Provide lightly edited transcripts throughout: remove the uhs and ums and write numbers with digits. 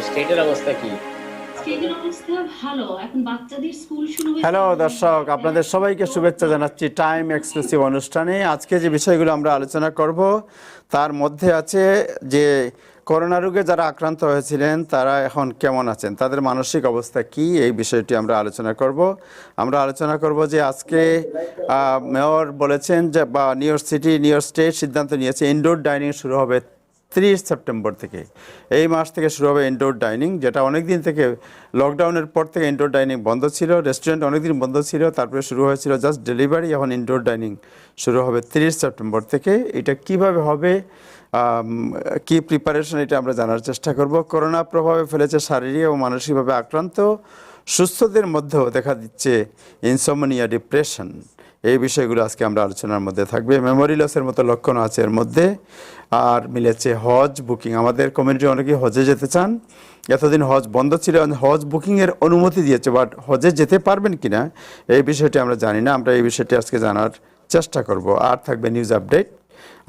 স্টেটের অবস্থা কি? স্টেজের অবস্থা ভালো। এখন বাচ্চাদের স্কুল শুরু হয়েছে হ্যালো আমাদের দর্শক, আপনাদের ব্যাচ সবাইকে তো শুভেচ্ছা ক্লাস জানাচ্ছি টাইম এক্সক্লুসিভ অনুষ্ঠানে। আজকে যে বিষয়গুলো আমরা আলোচনা করব তার মধ্যে আছে যে করোনা রোগে যারা আক্রান্ত হয়েছিলেন তারা এখন কেমন আছেন, তাদের মানসিক অবস্থা কি, এই বিষয়টি আমরা আলোচনা করব। আমরা আলোচনা করব যে আজকে মেয়র বলেছেন যে বা new York city new York state সিদ্ধান্ত নিয়েছে ইনডোর ডাইনিং শুরু হবে 30 সেপ্টেম্বর থেকে। এই মাস থেকে শুরু হবে ইনডোর ডাইনিং, যেটা অনেক দিন থেকে লকডাউনের পর থেকে ইনডোর ডাইনিং বন্ধ ছিল। রেস্টুরেন্ট অনেক দিন বন্ধ ছিল, তারপরে শুরু হয়েছিল জাস্ট ডেলিভারি। এখন ইনডোর ডাইনিং শুরু হবে 30 সেপ্টেম্বর থেকে। এটা কিভাবে হবে, কি প্রিপারেশন, এটা আমরা জানার চেষ্টা করব। করোনা প্রভাবে ফেলেছে শারীরিক ও মানসিকভাবে আক্রান্ত সুস্থদের মধ্যেও দেখা দিচ্ছে ইনসোমনিয়া, ডিপ্রেশন। এই বিষয়গুলো আজকে আমরা আলোচনার মধ্যে থাকবে। মেমোরি লসের মতো লক্ষণ আছে এর মধ্যে। আর মিলেছে হজ বুকিং, আমাদের কমিউনিটি অনেকেই হজে যেতে চান। এতদিন হজ বন্ধ ছিল, হজ বুকিংয়ের অনুমতি দিয়েছে, বাট হজে যেতে পারবেন কিনা এই বিষয়টি আমরা জানি না। আমরা এই বিষয়টি আজকে জানার চেষ্টা করব। আর থাকবে নিউজ আপডেট।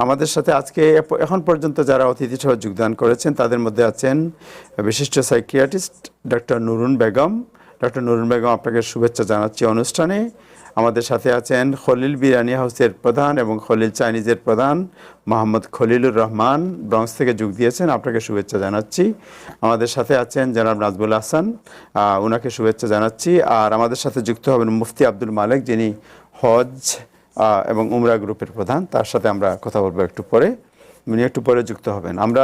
আমাদের সাথে আজকে এখন পর্যন্ত যারা অতিথি সহ যোগদান করেছেন তাদের মধ্যে আছেন বিশিষ্ট psychiatrist doctor Nurun Begum. Doctor Nurun Begum, আপনাকে শুভেচ্ছা জানাচ্ছি অনুষ্ঠানে। আমাদের সাথে আছেন খলিল বিরিয়ানি হাউসের প্রধান এবং খলিল চাইনিজের প্রধান মোহাম্মদ খলিলুর রহমান, ব্রঞ্জ থেকে যোগ দিয়েছেন, আপনাকে শুভেচ্ছা জানাচ্ছি। আমাদের সাথে আছেন জনাব নাজবুল হাসান, ওনাকে শুভেচ্ছা জানাচ্ছি। আর আমাদের সাথে যুক্ত হবেন মুফতি আব্দুল মালেক, যিনি হজ এবং উমরা গ্রুপের প্রধান। তার সাথে আমরা কথা বলবো একটু পরে, উনি একটু পরে যুক্ত হবেন। আমরা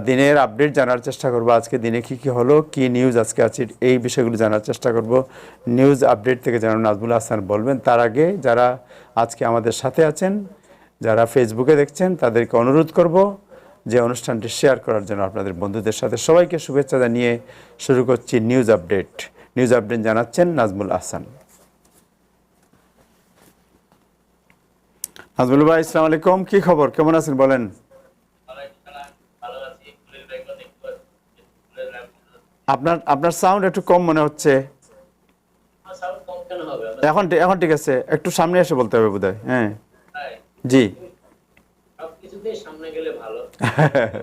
দিনের আপডেট জানার চেষ্টা করব। আজকে দিনে কি কি হলো, কি নিউজ আজকে আছে, এই বিষয়গুলো জানার চেষ্টা করব। নিউজ আপডেট থেকে জনাব নাজবুল হাসান বলবেন। তার আগে যারা আজকে আমাদের সাথে আছেন, যারা ফেসবুকে দেখছেন, তাদেরকে অনুরোধ করব যে অনুষ্ঠানটি শেয়ার করার জন্য আপনাদের বন্ধুদের সাথে। সবাইকে শুভেচ্ছা জানিয়ে শুরু করছি নিউজ আপডেট। নিউজ আপডেট জানাচ্ছেন নাজমুল হাসান। নাজমুল ভাই, আসসালামু আলাইকুম, কি খবর, কেমন আছেন বলেন? আপনার আপনার সাউন্ড একটু কম মনে হচ্ছে। এখন এখন ঠিক আছে, একটু সামনে এসে বলতে হবে বোধহয়। হ্যাঁ, জি। সবকিছুতেই সামনে গেলে ভালো।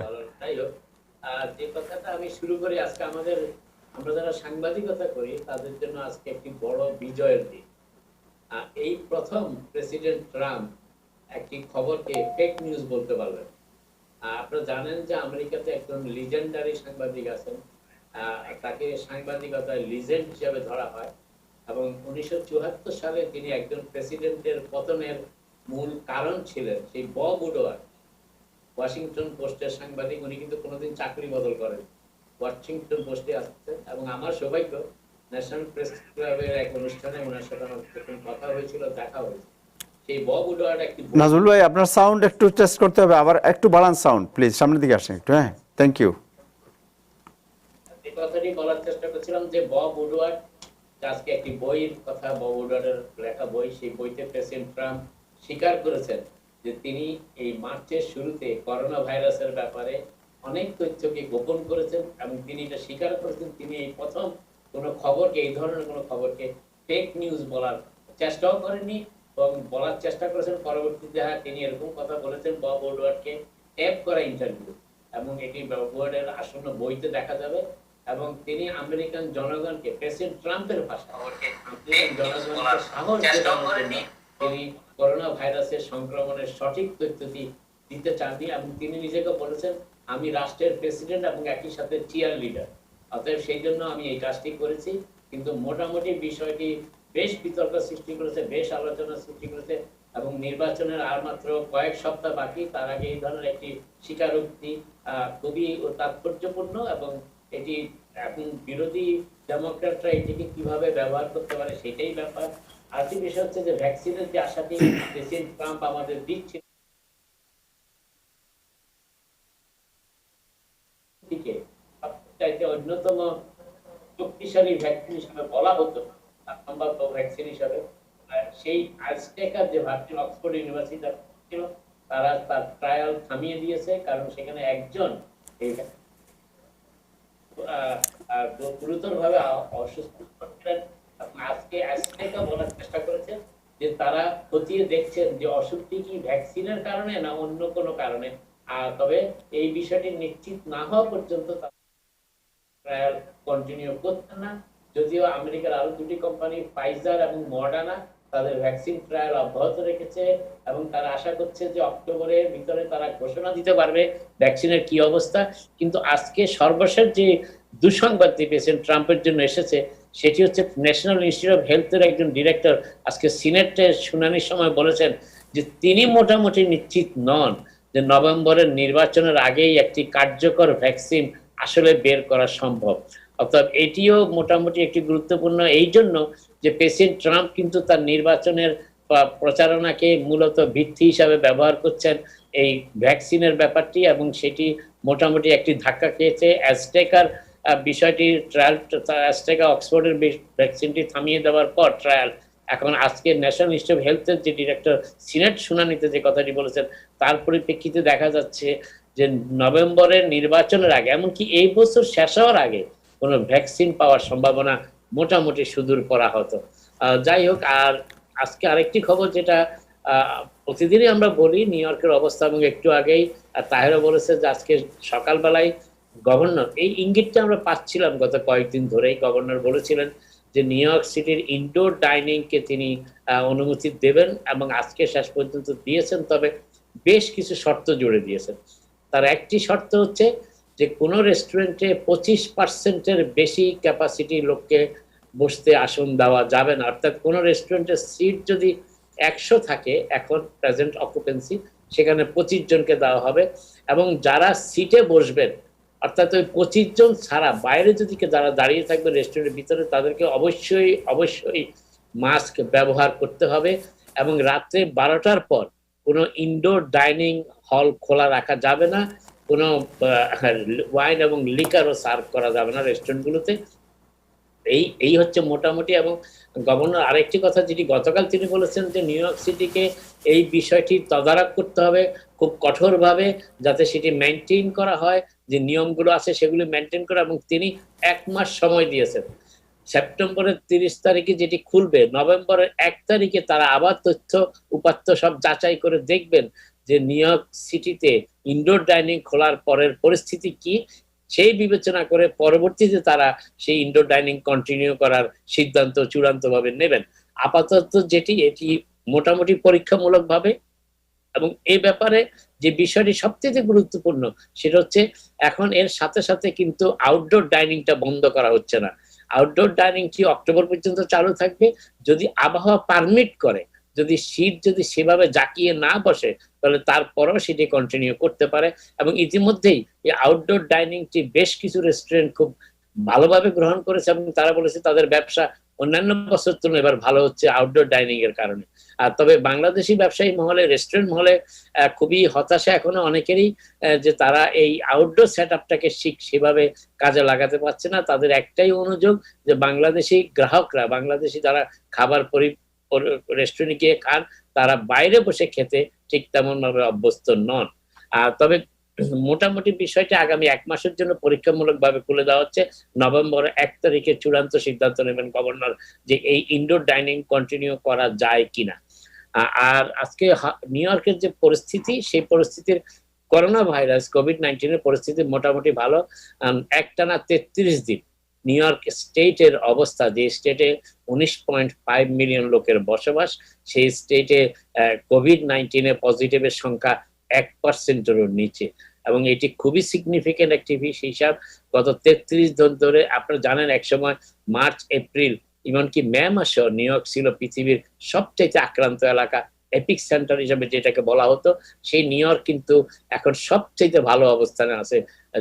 ভালো, তাই হোক। আর যে কথাটা আমি শুরু করি, আজকে আমরা যারা সাংবাদিকতা করি তাদের জন্য আজকে একটি বড় বিজয়ের দিন। এই প্রথম প্রেসিডেন্ট ট্রাম্প একটি খবরকে ফেক নিউজ বলতে পারলেন। আপনারা জানেন যে আমেরিকাতে একজন লিজেন্ডারি সাংবাদিক আছেন, তাকে সাংবাদিকতার লিজেন্ড হিসেবে ধরা হয়। এবং 1974 সালে তিনি একজন প্রেসিডেন্টের পতনের মূল কারণ ছিলেন সেই বব উডওয়ার্ড, ওয়াশিংটন পোস্টের সাংবাদিক। উনি কিন্তু কোনোদিন চাকরি বদল করেন, ওয়াশিংটন পোস্টে আসছেন। এবং আমার সৌভাগ্য, ন্যাশনাল প্রেস ক্লাবের এক অনুষ্ঠানে ওনার সাথে আমার প্রথম কথা হয়েছিল, দেখা হয়েছিল। সেই বব উডওয়ার্ড একটি নাজমুল ভাই, আপনার সাউন্ড একটু টেস্ট করতে হবে, আবার একটু বাড়ান সাউন্ড প্লিজ, সামনের দিকে আসেন একটু। হ্যাঁ, থ্যাংক ইউ। এই কথাটি বলার চেষ্টা করছিলাম যে বব উডওয়ার্ড আজকে একটি বইয়ের কথা, বব উডওয়ার্ডের লেখা বই, সেই বইতে প্রেসিডেন্ট ট্রাম্প স্বীকার করেছেন যে তিনি এই মার্চের শুরুতে করোনা ভাইরাসের ব্যাপারে অনেক তথ্যকে গোপন করেছেন। এবং তিনি এটা স্বীকার করেছেন তিনি এই প্রথম কোনো খবরকে, এই ধরনের কোনো খবরকে ফেক নিউজ বলার চেষ্টাও করেননি এবং বলার চেষ্টা করেছেন। পরবর্তীতে তিনি এরকম কথা বলেছেন বব উডওয়ার্ডকে ট্যাপ করা ইন্টারভিউ, এবং এটি বব উডওয়ার্ডের আসন্ন বইতে দেখা যাবে। এবং তিনি আমেরিকান জনগণকে, প্রেসিডেন্ট ট্রাম্পের ভাষা, আমেরিকান জনগণকে সাহস দেওয়ার, তিনি করোনা ভাইরাসের সংক্রমণের সঠিক তথ্যটি দিতে চাননি। এবং তিনি নিজেকে বলেছেন, আমি রাষ্ট্রের প্রেসিডেন্ট এবং একই সাথে চিয়ার লিডার, অতএব সেই জন্য আমি এই কাজটি করেছি। কিন্তু মোটামুটি বিষয়টি বেশ বিতর্ক সৃষ্টি করেছে, বেশ আলোচনা সৃষ্টি করেছে। এবং নির্বাচনের আর মাত্র কয়েক সপ্তাহ বাকি, তার আগে এই ধরনের একটি স্বীকারোক্তি খুবই তাৎপর্যপূর্ণ। এবং এটি এখন বিরোধী ডেমোক্র্যাটরা এটিকে কিভাবে ব্যবহার করতে পারে সেটাই ব্যাপার। আরেকটি বিষয় হচ্ছে যে ভ্যাকসিনের যে আশাটি প্রেসিডেন্ট ট্রাম্প আমাদের দিচ্ছে, সবচাইতে অন্যতম শক্তিশালী ভ্যাকসিন হিসেবে বলা হতো, সম্ভাব্য ভ্যাকসিন হিসেবে, সেই আজটেকার যে ভার্জিন অক্সফোর্ড ইউনিভার্সিটি ছিল, তারা তার ট্রায়াল থামিয়ে দিয়েছে, কারণ সেখানে একজন এই গুরুতরভাবে অসুস্থ ছিলেন। আজকে অ্যাস্ট্রেকা বলার চেষ্টা করেছেন যে তারা খতিয়ে দেখছেন যে অসুখটি কি ভ্যাকসিনের কারণে না অন্য কোনো কারণে। তবে এই বিষয়টি নিশ্চিত না হওয়া পর্যন্ত ট্রায়াল কন্টিনিউ করছে না। যদিও আমেরিকার আরো দুটি কোম্পানি ফাইজার এবং মডার্না তাদের ভ্যাকসিন ট্রায়াল অব্যাহত রেখেছে এবং তারা আশা করছে যে অক্টোবরের ভিতরে তারা ঘোষণা দিতে পারবে ভ্যাকসিনের কি অবস্থা। কিন্তু আজকে সর্বশেষ যে দুঃসংবাদটি প্রেসিডেন্ট ট্রাম্পের জন্য এসেছে সেটি হচ্ছে ন্যাশনাল ইনস্টিটিউট অফ হেলথের একজন ডিরেক্টর আজকে সিনেটের শুনানির সময় বলেছেন যে তিনি মোটামুটি নিশ্চিত নন যে নভেম্বরের নির্বাচনের আগেই একটি কার্যকর ভ্যাকসিন আসলে বের করা সম্ভব। অর্থাৎ এটিও মোটামুটি একটি গুরুত্বপূর্ণ এই জন্য যে প্রেসিডেন্ট ট্রাম্প কিন্তু তার নির্বাচনের প্রচারণাকে মূলত ভিত্তি হিসাবে ব্যবহার করছেন এই ভ্যাকসিনের ব্যাপারটি, এবং সেটি মোটামুটি একটি ধাক্কা খেয়েছে। অ্যাজটেকার বিষয়টি ট্রায়াল, অ্যাজটেকা অক্সফোর্ডের ভ্যাকসিনটি থামিয়ে দেওয়ার পর ট্রায়াল এখন আজকে ন্যাশনাল ইনস্টিটিউট অফ হেলথের যে ডিরেক্টর সিনেট শুনানিতে যে কথাটি বলেছেন তার পরিপ্রেক্ষিতে দেখা যাচ্ছে যে নভেম্বরের নির্বাচনের আগে, এমনকি এই বছর শেষ হওয়ার আগে কোনো ভ্যাকসিন পাওয়ার সম্ভাবনা মোটামুটি সুদূর করা হতো। যাই হোক, আর আজকে আরেকটি খবর যেটা প্রতিদিনই আমরা বলি নিউ ইয়র্কের অবস্থা, এবং একটু আগেই তাহেরও বলেছে যে আজকে সকালবেলায় গভর্নর, এই ইঙ্গিতটা আমরা পাচ্ছিলাম গত কয়েকদিন ধরেই, গভর্নর বলেছিলেন যে নিউ ইয়র্ক সিটির ইনডোর ডাইনিং কে তিনি অনুমতি দেবেন এবং আজকে শেষ পর্যন্ত দিয়েছেন, তবে বেশ কিছু শর্ত জুড়ে দিয়েছেন। তার একটি শর্ত হচ্ছে যে কোনো রেস্টুরেন্টে 25%-এর বেশি ক্যাপাসিটি লোককে বসতে আসন দেওয়া যাবে না। অর্থাৎ কোনো রেস্টুরেন্টের সিট যদি 100 থাকে, এখন প্রেজেন্ট অকুপেন্সি, সেখানে 25 জনকে দেওয়া হবে, এবং যারা সিটে বসবেন অর্থাৎ ওই 25 জন ছাড়া বাইরে যদি যারা দাঁড়িয়ে থাকবে রেস্টুরেন্টের ভিতরে তাদেরকে অবশ্যই মাস্ক ব্যবহার করতে হবে, এবং রাত্রে 12টার পর কোনো ইনডোর ডাইনিং হল খোলা রাখা যাবে না, কোনো ওয়াইন এবং লিকারও সার্ভ করা যাবে না রেস্টুরেন্টগুলোতে। এই হচ্ছে মোটামুটি। এবং গভর্নর আরেকটি কথা যেটি গতকাল তিনি বলেছেন যে নিউ ইয়র্ক সিটিকে এই বিষয়টি তদারক করতে হবে খুব কঠোরভাবে, যাতে সেটি মেনটেন করা হয়, যে নিয়মগুলো আছে সেগুলি মেনটেন করা, এবং তিনি 1 মাস সময় দিয়েছেন। সেপ্টেম্বরের 30 তারিখে যেটি খুলবে, নভেম্বরের 1 তারিখে তারা আবার তথ্য উপাত্ত সব যাচাই করে দেখবেন যে নিউ ইয়র্ক সিটিতে ইনডোর ডাইনিং খোলার পরের পরিস্থিতি কি, সেই বিবেচনা করে পরবর্তীতে তারা সেই ইনডোর ডাইনিং কন্টিনিউ করার সিদ্ধান্ত চূড়ান্তভাবে নেবেন। আপাতত যেটি, এটি মোটামুটি পরীক্ষামূলক ভাবে, এবং এই ব্যাপারে যে বিষয়টি সবচেয়ে গুরুত্বপূর্ণ সেটা হচ্ছে এখন এর সাথে সাথে কিন্তু আউটডোর ডাইনিংটা বন্ধ করা হচ্ছে না। আউটডোর ডাইনিংটি অক্টোবর পর্যন্ত চালু থাকবে, যদি আবহাওয়া পারমিট করে, যদি শীত যদি সেভাবে জাকিয়ে না বসে তাহলে তারপরেও সেটি কন্টিনিউ করতে পারে। এবং ইতিমধ্যেই এই আউটডোর ডাইনিংটি বেশ কিছু রেস্টুরেন্ট খুব ভালোভাবে গ্রহণ করেছে, এবং তারা বলেছে তাদের ব্যবসা অন্যান্য বছর তুলনায় এবার ভালো হচ্ছে আউটডোর ডাইনিং এর কারণে। তবে বাংলাদেশি ব্যবসায়ী মহলে, রেস্টুরেন্ট মহলে খুবই হতাশা এখনো অনেকেরই, যে তারা এই আউটডোর সেট আপটাকে সেভাবে কাজে লাগাতে পারছে না। তাদের একটাই অনুযোগ যে বাংলাদেশি গ্রাহকরা, বাংলাদেশি যারা খাবার রেস্টুরেন্টে গিয়ে খান, তারা বাইরে বসে খেতে ঠিক তেমন ভাবে অভ্যস্ত নন। তবে মোটামুটি বিষয়টা আগামী 1 মাসের জন্য পরীক্ষামূলক ভাবে খুলে দেওয়া হচ্ছে। নভেম্বরের 1 তারিখে চূড়ান্ত সিদ্ধান্ত নেবেন গভর্নর যে এই ইনডোর ডাইনিং কন্টিনিউ করা যায় কিনা। আর আজকে নিউ ইয়র্কের যে পরিস্থিতি, সেই পরিস্থিতির করোনা ভাইরাস কোভিড-19 এর পরিস্থিতি মোটামুটি ভালো। একটানা 33 দিন নিউ ইয়র্ক স্টেটের অবস্থা, যে স্টেটে 19.5 মিলিয়ন লোকের বসবাস, সেই স্টেটে কোভিড-19 এর পজিটিভের সংখ্যা 1%-এরও নিচে, এবং এটি খুবই সিগনিফিকেন্ট একটি হিসাব। গত 33 দিন ধরে, আপনারা জানেন একসময় মার্চ এপ্রিল এমনকি মে মাসেও নিউ ইয়র্ক ছিল পৃথিবীর সবচেয়ে আক্রান্ত এলাকা, এপিক সেন্টার হিসেবে যেটাকে বলা হতো। সেই নিউ ইয়র্ক কিন্তু এখন সবচেয়ে ভালো অবস্থানে আছে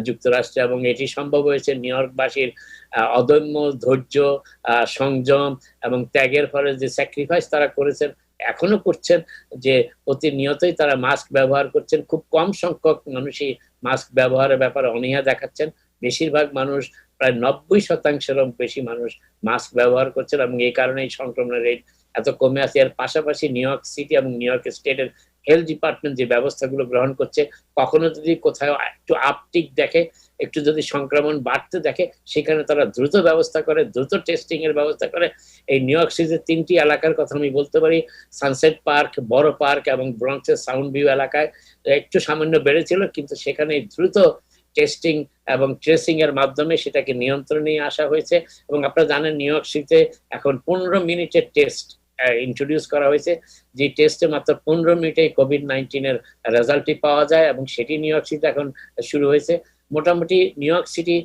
যুক্তরাষ্ট্রে, এবং এটি সম্ভব হয়েছে নিউ ইয়র্কবাসীর অদম্য ধৈর্য, সংযম এবং ত্যাগের ফলে, যে স্যাক্রিফাইস তারা করেছেন, এখনো করছেন, যে প্রতিনিয়তই তারা মাস্ক ব্যবহার করছেন। খুব কম সংখ্যক মানুষই মাস্ক ব্যবহারের ব্যাপারে অনীহা দেখাচ্ছেন, বেশিরভাগ মানুষ, প্রায় 90%-এরও বেশি মানুষ মাস্ক ব্যবহার করছেন, এবং এই কারণে এই সংক্রমণের রেট এত কমে আসে। এর পাশাপাশি নিউ ইয়র্ক সিটি এবং নিউ ইয়র্ক স্টেটের হেলথ ডিপার্টমেন্ট যে ব্যবস্থাগুলো গ্রহণ করছে, কখনো যদি কোথাও একটু আপটিক দেখে, একটু যদি সংক্রমণ বাড়তে দেখে সেখানে তারা দ্রুত ব্যবস্থা করে, দ্রুত টেস্টিং এর ব্যবস্থা করে। এই নিউ ইয়র্ক সিটির 3টি এলাকার কথা আমি বলতে পারি, সানসেট পার্ক, বড় পার্ক এবং ব্রঙ্কসের সাউন্ড ভিউ এলাকায় একটু সামান্য বেড়েছিল, কিন্তু সেখানে দ্রুত টেস্টিং এবং ট্রেসিং এর মাধ্যমে সেটাকে নিয়ন্ত্রণে আসা হয়েছে। এবং আপনারা জানেন নিউ ইয়র্ক সিটিতে এখন 15 মিনিটের টেস্ট ইন্ট্রোডিউস করা হয়েছে, যে টেস্টে মাত্র 15 মিনিটে কোভিড-19 এর রেজাল্টটি পাওয়া যায়, এবং সেটি নিউ ইয়র্ক সিটিতে এখন শুরু হয়েছে। মোটামুটি নিউ ইয়র্ক সিটি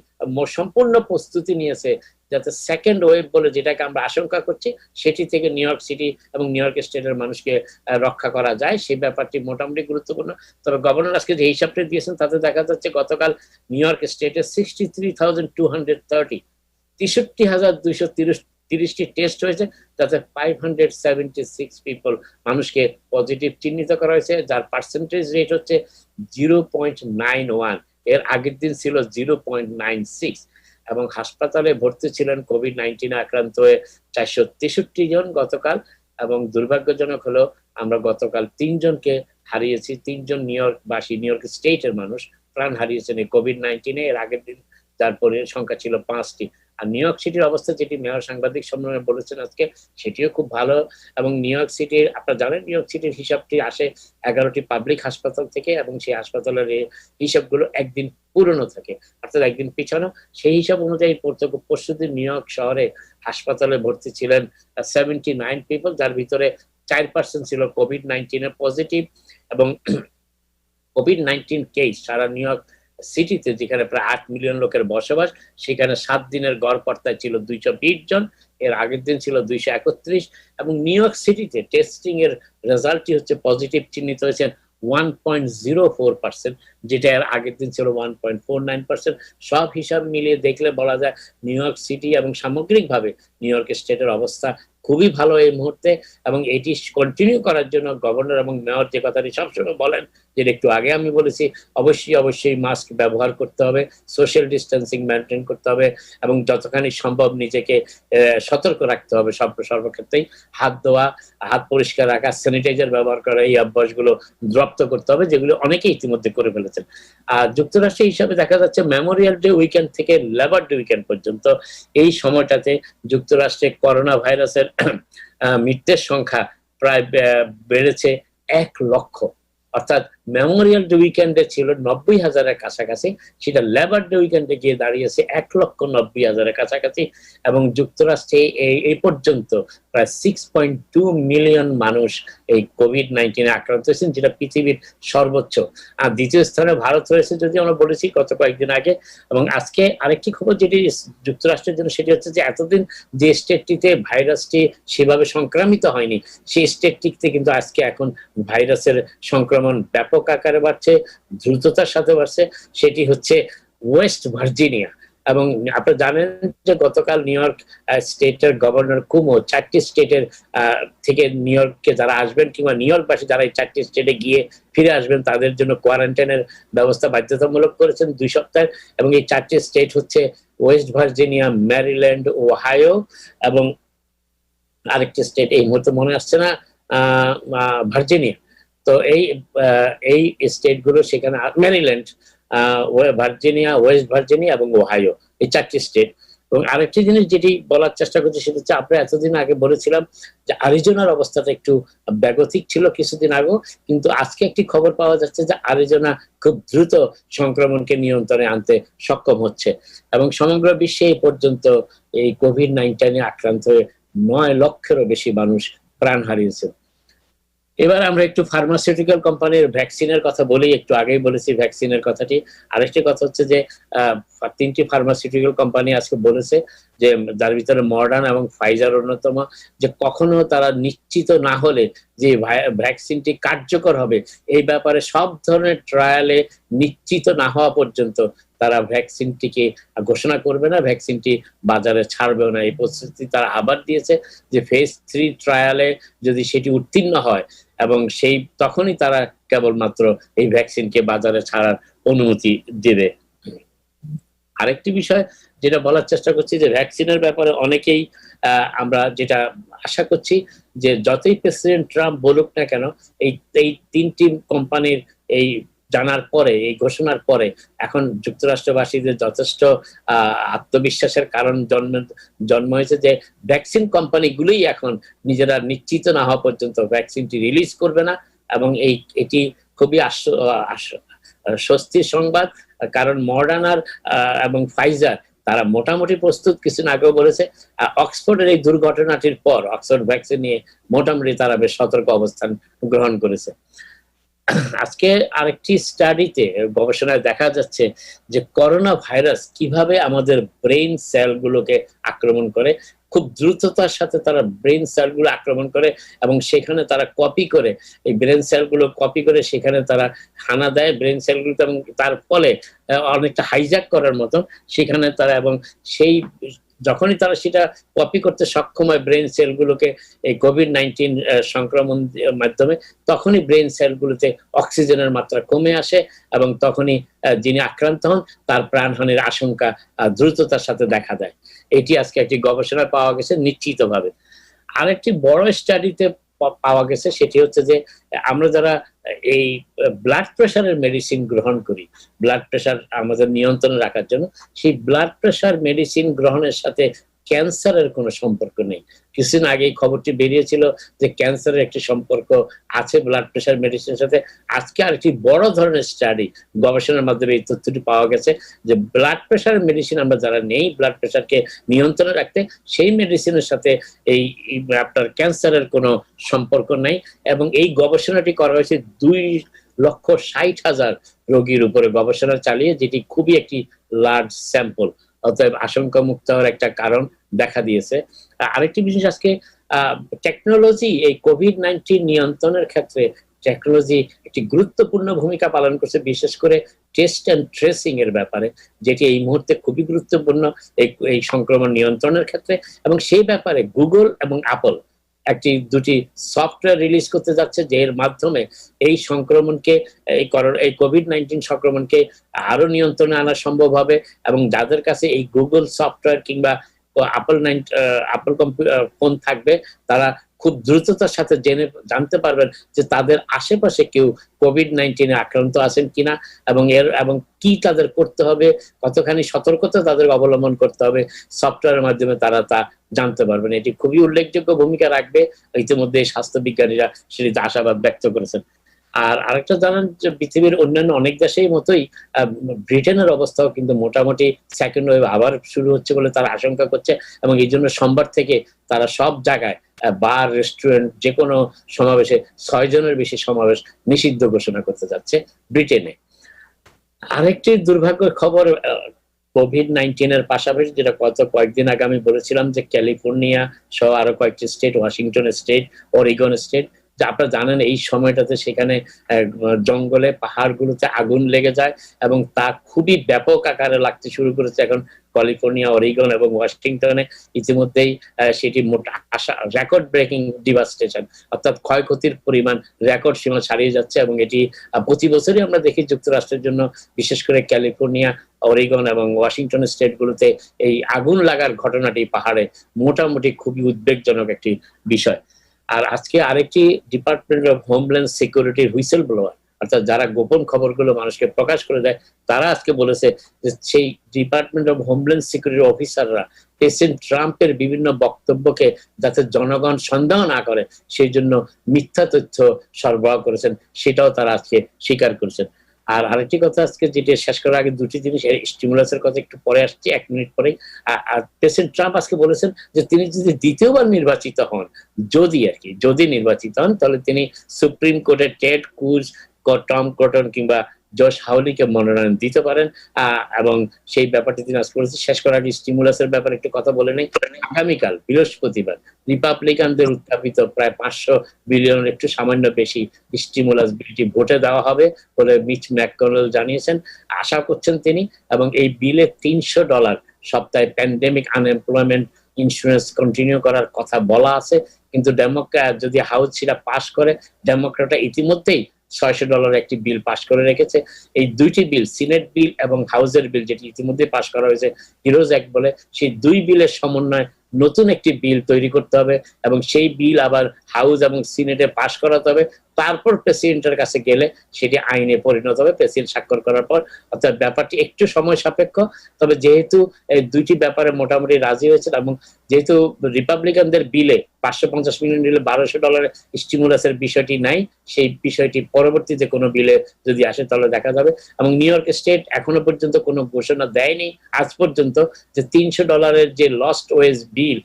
সম্পূর্ণ প্রস্তুতি নিয়েছে যাতে সেকেন্ড ওয়েভ বলে যেটাকে আমরা আশঙ্কা করছি সেটি থেকে নিউ ইয়র্ক সিটি এবং নিউ ইয়র্ক স্টেটের মানুষকে রক্ষা করা যায়, সেই ব্যাপারটি মোটামুটি গুরুত্বপূর্ণ। তবে গভর্নর আজকে যে হিসাবটি দিয়েছেন তাতে দেখা যাচ্ছে গতকাল নিউ ইয়র্ক স্টেটে 63,230 63,230টি টেস্ট হয়েছে, তাতে 576 পিপল মানুষকে পজিটিভ চিহ্নিত করা হয়েছে, যার পার্সেন্টেজ রেট হচ্ছে 0.91। এর আগের দিন ছিল 0.96। এবং হাসপাতালে ভর্তি ছিলেন কোভিড-19 আক্রান্ত হয়ে 463 জন গতকাল। এবং দুর্ভাগ্যজনক হলো আমরা গতকাল 3 জনকে হারিয়েছি, 3 জন নিউ ইয়র্কবাসী, নিউ ইয়র্ক স্টেটের মানুষ প্রাণ হারিয়েছেন এই কোভিড-19 এর আগের দিন, যার সংখ্যা ছিল 5টি। আর নিউ ইয়র্ক সিটির অবস্থা যেটি মেয়র সাংবাদিক সম্মেলনে বলেছেন আজকে, সেটিও খুব ভালো। এবং নিউ ইয়র্ক সিটির, আপনারা জানেন নিউ ইয়র্ক সিটির হিসাবটি আসে 11টি পাবলিক হাসপাতাল থেকে, এবং সেই হাসপাতালের হিসাবগুলো একদিন পুরনো থাকে, অর্থাৎ একদিন পিছানো। সেই হিসাব অনুযায়ী পরশুদিন নিউ ইয়র্ক শহরে হাসপাতালে ভর্তি ছিলেন 79 পিপল, যার ভিতরে 4% ছিল কোভিড-19 এর পজিটিভ। এবং কোভিড-19 কেস সারা নিউ ইয়র্ক সিটিতে, যেখানে প্রায় 8 মিলিয়ন লোকের বসবাস, সেখানে 7 দিনের গড় পর্তায় ছিল 220 জন, এর আগের দিন ছিল 231। এবং নিউ ইয়র্ক সিটিতে টেস্টিং এর রেজাল্টটি হচ্ছে পজিটিভ চিহ্নিত হয়েছে 1.04%, যেটা এর আগের দিন ছিল 1.49%। সব হিসাব মিলিয়ে দেখলে বলা যায় নিউ ইয়র্ক সিটি এবং সামগ্রিকভাবে নিউ ইয়র্ক স্টেটের অবস্থা খুবই ভালো এই মুহূর্তে। এবং এটি কন্টিনিউ করার জন্য গভর্নর এবং মেয়র যে কথাটি সবসময় বলেন, যেটা একটু আগে আমি বলেছি, অবশ্যই মাস্ক ব্যবহার করতে হবে, সোশ্যাল ডিস্টেন্সিং মেনটেন করতে হবে, এবং যতখানি সম্ভব নিজেকে সতর্ক রাখতে হবে সর্বক্ষেত্রেই। হাত ধোয়া, হাত পরিষ্কার রাখা, স্যানিটাইজার ব্যবহার করা, এই অভ্যাসগুলো রপ্ত করতে হবে, যেগুলো অনেকেই ইতিমধ্যে করে ফেলেছেন। আর যুক্তরাষ্ট্রের হিসাবে দেখা যাচ্ছে মেমোরিয়াল ডে উইকেন্ড থেকে লেবার ডে উইকেন্ড পর্যন্ত এই সময়টাতে যুক্তরাষ্ট্রে করোনা ভাইরাসের মৃত্যুর সংখ্যা প্রায় বেড়েছে 1 লক্ষ। অর্থাৎ মেমোরিয়াল ডে উইকেন্ডে ছিল 90,000-এর কাছাকাছি, সেটা লেবার ডে উইকেন্ডে গিয়ে দাঁড়িয়েছে 1,90,000-এর কাছাকাছি। এবং যুক্তরাষ্ট্রে এই পর্যন্ত প্রায় 6.2 মিলিয়ন মানুষ এই কোভিড-19 আক্রান্ত হয়েছেন, যেটা পৃথিবীর সর্বোচ্চ। আর দ্বিতীয় স্থানে ভারত রয়েছে, যদি আমরা বলেছি গত কয়েকদিন আগে। এবং আজকে আরেকটি খবর যেটি যুক্তরাষ্ট্রের জন্য, সেটি হচ্ছে যে এতদিন যে স্টেটটিতে ভাইরাসটি সেভাবে সংক্রামিত হয়নি, সেই স্টেটটিতে কিন্তু আজকে এখন ভাইরাসের সংক্রমণ ব্যাপক আকারে বাড়ছে, দ্রুততার সাথে বাড়ছে। সেটি হচ্ছে ওয়েস্ট ভার্জিনিয়া। এবং আপনারা জানেন যে গতকাল নিউ ইয়র্ক স্টেটের গভর্নর কুমো 4টি স্টেটের থেকে নিউ ইয়র্কে যারা আসবেন, কিংবা নিউ ইয়র্কবাসী যারা এই 4টি স্টেটে গিয়ে ফিরে আসবেন, তাদের জন্য কোয়ারেন্টাইনের ব্যবস্থা বাধ্যতামূলক করেছেন 2 সপ্তাহের। এবং এই 4টি স্টেট হচ্ছে ওয়েস্ট ভার্জিনিয়া, ম্যারিল্যান্ড, ওহাইও, এবং আরেকটি স্টেট এই মুহূর্তে মনে আসছে না, ভার্জিনিয়া। তো এই স্টেট গুলো, সেখানে ম্যারিল্যান্ড, ভার্জিনিয়া, ওয়েস্ট ভার্জিনিয়া এবং ওহাইও, এই 4টি স্টেট। এবং আরেকটি জিনিস যেটি বলার চেষ্টা করছি, সেটা হচ্ছে আমরা এতদিন আগে বলেছিলাম যে আরিজোনার অবস্থাটা একটু বেগতিক ছিল কিছুদিন আগে, কিন্তু আজকে একটি খবর পাওয়া যাচ্ছে যে আরিজোনা খুব দ্রুত সংক্রমণকে নিয়ন্ত্রণে আনতে সক্ষম হচ্ছে। এবং সমগ্র বিশ্বে এই পর্যন্ত এই কোভিড-19 আক্রান্ত হয়ে 9 লক্ষেরও বেশি মানুষ প্রাণ হারিয়েছে। এবার আমরা একটু ফার্মাসিউটিক্যাল কোম্পানির ভ্যাকসিনের কথা বলি। একটু আগেই বলেছি ভ্যাকসিনের কথাটি। আরেকটি কথা হচ্ছে যে 3টি ফার্মাসিউটিক্যাল কোম্পানি আজকে বলেছে, যে যার ভিতরে মডার্না এবং ফাইজার অন্যতম, যে কখনো তারা নিশ্চিত না হলে যে ভ্যাকসিনটি কার্যকর হবে, এই ব্যাপারে সব ধরনের ট্রায়ালে নিশ্চিত না হওয়া পর্যন্ত তারা ভ্যাকসিনটিকে ঘোষণা করবে না, ভ্যাকসিনটি বাজারে ছাড়বেও না। এই প্রস্তুতি তারা আবার দিয়েছে যে ফেজ 3 ট্রায়ালে যদি সেটি উত্তীর্ণ হয়, এবং তখনই তারা কেবলমাত্র এই ভ্যাকসিনকে বাজারে ছাড়ার অনুমতি দেবে। আরেকটি বিষয় যেটা বলার চেষ্টা করছি, যে ভ্যাকসিনের ব্যাপারে অনেকেই আমরা যেটা আশা করছি, যে যতই প্রেসিডেন্ট ট্রাম্প বলুক না কেন, এই 3টি কোম্পানির এই জানার পরে, এই ঘোষণার পরে এখন যুক্তরাষ্ট্রবাসীদের যথেষ্ট আত্মবিশ্বাসের কারণ জন্ম হয়েছে যে ভ্যাকসিন কোম্পানিগুলোই এখন নিজেরা নিশ্চিত না হওয়া পর্যন্ত ভ্যাকসিনটি রিলিজ করবে না। এবং এটি খুবই স্বস্তির সংবাদ, কারণ মডার্নার এবং ফাইজার তারা মোটামুটি প্রস্তুত, কিছুদিন আগেও বলেছে। অক্সফোর্ডের এই দুর্ঘটনাটির পর অক্সফোর্ড ভ্যাকসিন নিয়ে মোটামুটি তারা বেশ সতর্ক অবস্থান গ্রহণ করেছে। আজকে আরেকটি স্টাডিতে গবেষণায় দেখা যাচ্ছে যে করোনা ভাইরাস কিভাবে আমাদের ব্রেইন সেলগুলোকে আক্রমণ করে। খুব দ্রুততার সাথে তারা ব্রেন সেলগুলো আক্রমণ করে এবং সেখানে তারা কপি করে, এই ব্রেন সেলগুলো কপি করে সেখানে তারা হানা দেয় ব্রেন সেলগুলোতে, এবং তার ফলে অনেকটা হাইজ্যাক করার মতন সেখানে তারা, এবং সেই যখনই তারা সেটা কপি করতে সক্ষম হয় ব্রেন সেলগুলোকে এই কোভিড-19 সংক্রমণ মাধ্যমে, তখনই ব্রেন সেলগুলোতে অক্সিজেনের মাত্রা কমে আসে এবং তখনই যিনি আক্রান্ত হন তার প্রাণহানির আশঙ্কা দ্রুততার সাথে দেখা দেয়। এটি আজকে একটি গবেষণায় পাওয়া গেছে নিশ্চিতভাবে। আরেকটি বড় স্টাডিতে পাওয়া গেছে, সেটি হচ্ছে যে আমরা যারা এই ব্লাড প্রেশারের মেডিসিন গ্রহণ করি, ব্লাড প্রেশার আমাদের নিয়ন্ত্রণে রাখার জন্য, সেই ব্লাড প্রেশার মেডিসিন গ্রহণের সাথে ক্যান্সারের কোনো সম্পর্ক নেই। কিছুদিন আগে এই খবরটি বেরিয়েছিল যে ক্যান্সারের একটি সম্পর্ক আছে ব্লাড প্রেশার মেডিসিনের সাথে। আজকে আরেকটি বড় ধরনের স্টাডি গবেষণার মাধ্যমে এই তথ্যটি পাওয়া গেছে যে ব্লাড প্রেশার মেডিসিন আমরা যারা নেই ব্লাড প্রেশারকে নিয়ন্ত্রণে রাখতে, সেই মেডিসিনের সাথে এই আপনার ক্যান্সারের কোনো সম্পর্ক নেই। এবং এই গবেষণাটি করা হয়েছে 2,60,000 রোগীর উপরে গবেষণা চালিয়ে, যেটি খুবই একটি লার্জ স্যাম্পল, অতএব আশঙ্কা মুক্ত হওয়ার একটা কারণ দেখা দিয়েছে। আরেকটি বিষয়, আজকে টেকনোলজি এই কোভিড-19 নিয়ন্ত্রণের ক্ষেত্রে টেকনোলজি একটি গুরুত্বপূর্ণ ভূমিকা পালন করছে, বিশেষ করে টেস্ট অ্যান্ড ট্রেসিং এর ব্যাপারে, যেটি এই মুহূর্তে খুবই গুরুত্বপূর্ণ এই সংক্রমণ নিয়ন্ত্রণের ক্ষেত্রে। এবং সেই ব্যাপারে গুগল এবং অ্যাপল দুটি সফটওয়্যার রিলিজ করতে যাচ্ছে, যে এর মাধ্যমে এই সংক্রমণকে, এই কোভিড-19 সংক্রমণকে আরো নিয়ন্ত্রণে আনা সম্ভব হবে। এবং যাদের কাছে এই গুগল সফটওয়্যার কিংবা অ্যাপল ফোন থাকবে, তারা খুব দ্রুততার সাথে জানতে পারবেন যে তাদের আশেপাশে কেউ কোভিড-19 আক্রান্ত আছেন কিনা, এবং কি তাদের করতে হবে, কতখানি সতর্কতা তাদের অবলম্বন করতে হবে, সফটওয়্যারের মাধ্যমে তারা তা জানতে পারবেন। এটি খুবই উল্লেখযোগ্য ভূমিকা রাখবে। ইতিমধ্যে স্বাস্থ্য বিজ্ঞানীরা সেটিতে আশাবাদ ব্যক্ত করেছেন। আর আরেকটা জানেন যে পৃথিবীর অন্যান্য অনেক দেশের মতোই ব্রিটেনের অবস্থাও কিন্তু মোটামুটি সেকেন্ড ওয়েভ আবার শুরু হচ্ছে বলে তারা আশঙ্কা করছে, এবং এই জন্য সোমবার থেকে তারা সব জায়গায় বার, রেস্টুরেন্ট, যে কোনো সমাবেশে 6 জনের বেশি সমাবেশ নিষিদ্ধ ঘোষণা করতে যাচ্ছে ব্রিটেনে। আরেকটি দুর্ভাগ্যের খবর, কোভিড-19 এর পাশাপাশি, যেটা কয়েকদিন আগে আমি বলেছিলাম যে ক্যালিফোর্নিয়া সহ আরো কয়েকটি state, Washington state, Oregon state, যে আপনারা জানেন এই সময়টাতে সেখানে জঙ্গলে, পাহাড়গুলোতে আগুন লেগে যায় এবং তা খুবই ব্যাপক আকারে লাগতে শুরু করেছে এখন ক্যালিফোর্নিয়া, অরিগন এবং ওয়াশিংটনে। ইতিমধ্যেই সেটি রেকর্ড ব্রেকিং ডিভাস্টেশন, অর্থাৎ ক্ষয়ক্ষতির পরিমাণ রেকর্ড সীমা ছাড়িয়ে যাচ্ছে। এবং এটি প্রতি বছরই আমরা দেখি যুক্তরাষ্ট্রের জন্য, বিশেষ করে ক্যালিফোর্নিয়া, অরিগন এবং ওয়াশিংটন স্টেটগুলোতে এই আগুন লাগার ঘটনাটি পাহাড়ে মোটামুটি খুবই উদ্বেগজনক একটি বিষয়। আর আজকে আরেকটি ডিপার্টমেন্ট অফ হোমল্যান্ড সিকিউরিটির হুইসেল ব্লোয়ার, অর্থাৎ যারা গোপন খবরগুলো মানুষকে প্রকাশ করে দেয়, তারা আজকে বলেছে যে সেই ডিপার্টমেন্ট অফ হোমল্যান্ড সিকিউরিটি অফিসাররা প্রেসিডেন্ট ট্রাম্পের বিভিন্ন বক্তব্যকে যাতে জনগণ সন্দেহ না করে সেই জন্য মিথ্যা তথ্য সরবরাহ করেছেন, সেটাও তারা আজকে স্বীকার করেছেন। আর আরেকটি কথা, আজকে যেটা শেষ করার আগে দুটি জিনিস, স্টিমুলাসের কথা একটু পরে আসছি, 1 মিনিট পরেই। আর প্রেসিডেন্ট ট্রাম্প আজকে বলেছেন যে তিনি যদি দ্বিতীয়বার নির্বাচিত হন, যদি নির্বাচিত হন, তাহলে তিনি সুপ্রিম কোর্টের টেড ক্রুজ, টম কটন কিংবা জশ হাউলিকে মনোনয়ন দিতে পারেন। এবং সেই ব্যাপারটি তিনি আজ করেছেন। শেষ করার আগে স্টিমুলাসের ব্যাপারে একটু কথা বলে নেই। আগামীকাল বৃহস্পতিবার রিপাবলিকানদের উত্থাপিত প্রায় 500 বিলিয়নের একটু সামান্য বেশি স্টিমুলাস বিলটি ভোটে দেওয়া হবে বলে মিচ ম্যাককনেল জানিয়েছেন, আশা করছেন তিনি। এবং এই বিলে $300 সপ্তাহে প্যান্ডেমিক আনএমপ্লয়মেন্ট ইন্স্যুরেন্স কন্টিনিউ করার কথা বলা আছে। কিন্তু ডেমোক্র্যাট যদি হাউস সেটা পাস করে, ডেমোক্র্যাটরা ইতিমধ্যেই $600 একটি বিল পাস করে রেখেছে। এই দুইটি বিল, সিনেট বিল এবং হাউসের বিল, যেটি ইতিমধ্যে পাস করা হয়েছে হিরোজ অ্যাক্ট বলে, সেই দুই বিলের সমন্বয় নতুন একটি বিল তৈরি করতে হবে এবং সেই বিল আবার হাউস এবং সিনেটে পাস করাতে হবে। তারপর প্রেসিডেন্টের কাছে গেলে সেটি আইনে পরিণত হবে প্রেসিডেন্ট স্বাক্ষর করার পর। অর্থাৎ ব্যাপারটি একটু সময় সাপেক্ষ, তবে যেহেতু এই দুইটি ব্যাপারে মোটামুটি রাজি হয়েছে এবং যেহেতু রিপাবলিকানদের বিলে $550 মিলিয়ন $1200 স্টিমুলাসের বিষয়টি নাই, সেই বিষয়টি পরবর্তীতে কোনো বিলে যদি আসে তাহলে দেখা যাবে। এবং নিউ ইয়র্ক স্টেট এখনো পর্যন্ত কোনো ঘোষণা দেয়নি আজ পর্যন্ত যে $300 যে লস্ট ওয়েজ বিল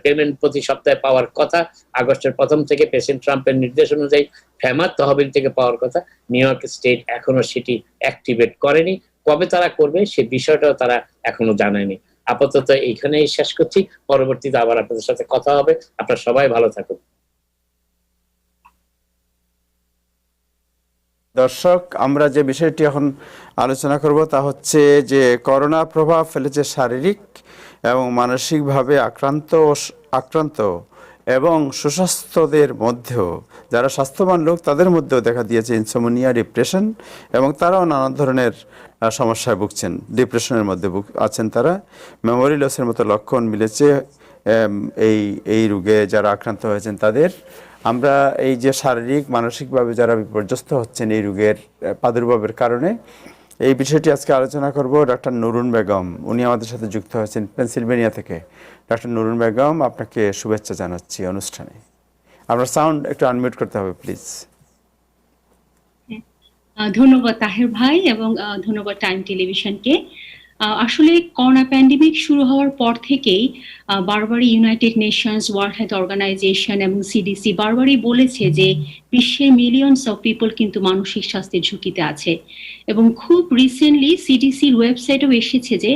পেমেন্ট প্রতি সপ্তাহে পাওয়ার কথা আগস্টের 1ম থেকে প্রেসিডেন্ট ট্রাম্পের নির্দেশ অনুযায়ী ফেমার তহবিল থেকে পাওয়ার কথা, নিউ ইয়র্ক স্টেট এখনো সেটি অ্যাক্টিভেট করেনি। কবে তারা করবে সে বিষয়টাও তারা এখনো জানায়নি। আপাতত এইখানেই শেষ করছি, পরবর্তীতে আবার আপনাদের সাথে কথা হবে। আপনারা সবাই ভালো থাকুন। দর্শক, আমরা যে বিষয়টি এখন আলোচনা করব তা হচ্ছে যে করোনা প্রভাব ফেলেছে শারীরিক এবং মানসিকভাবে আক্রান্ত এবং সুস্বাস্থ্যদের মধ্যেও, যারা স্বাস্থ্যবান লোক তাদের মধ্যেও দেখা দিয়েছে ইনসোমনিয়া, ডিপ্রেশন, এবং তারাও নানা ধরনের সমস্যায় ভুগছেন। ডিপ্রেশনের মধ্যে আছেন তারা। মেমোরি লসের মতো লক্ষণ মিলেছে এই রোগে যারা আক্রান্ত হয়েছেন তাদের। আমরা এই যে শারীরিক মানসিকভাবে যারা বিপর্যস্ত হচ্ছেন এই রোগের প্রাদুর্ভাবের কারণে, এই বিষয়টি আজকে আলোচনা করব। ডক্টর নুরুন বেগম উনি আমাদের সাথে যুক্ত হয়েছেন পেনসিলভেনিয়া থেকে। ডক্টর নুরুন বেগম, আপনাকে শুভেচ্ছা জানাচ্ছি অনুষ্ঠানে। আপনার সাউন্ড একটু আনমিউট করতে হবে প্লিজ। ধন্যবাদ তাহের ভাই এবং ধন্যবাদ টাইম টেলিভিশনকে। আসলে করোনা প্যান্ডেমিক শুরু হওয়ার পর থেকেই বারবারই United Nations, World Health Organization এবং সিডিসি বারবারই বলেছে যে বিশ্বের মিলিয়নস অফ পিপল কিন্তু মানসিক স্বাস্থ্যের ঝুঁকিতে আছে। এবং খুব রিসেন্টলি সিডিসির ওয়েবসাইটেও এসেছে যে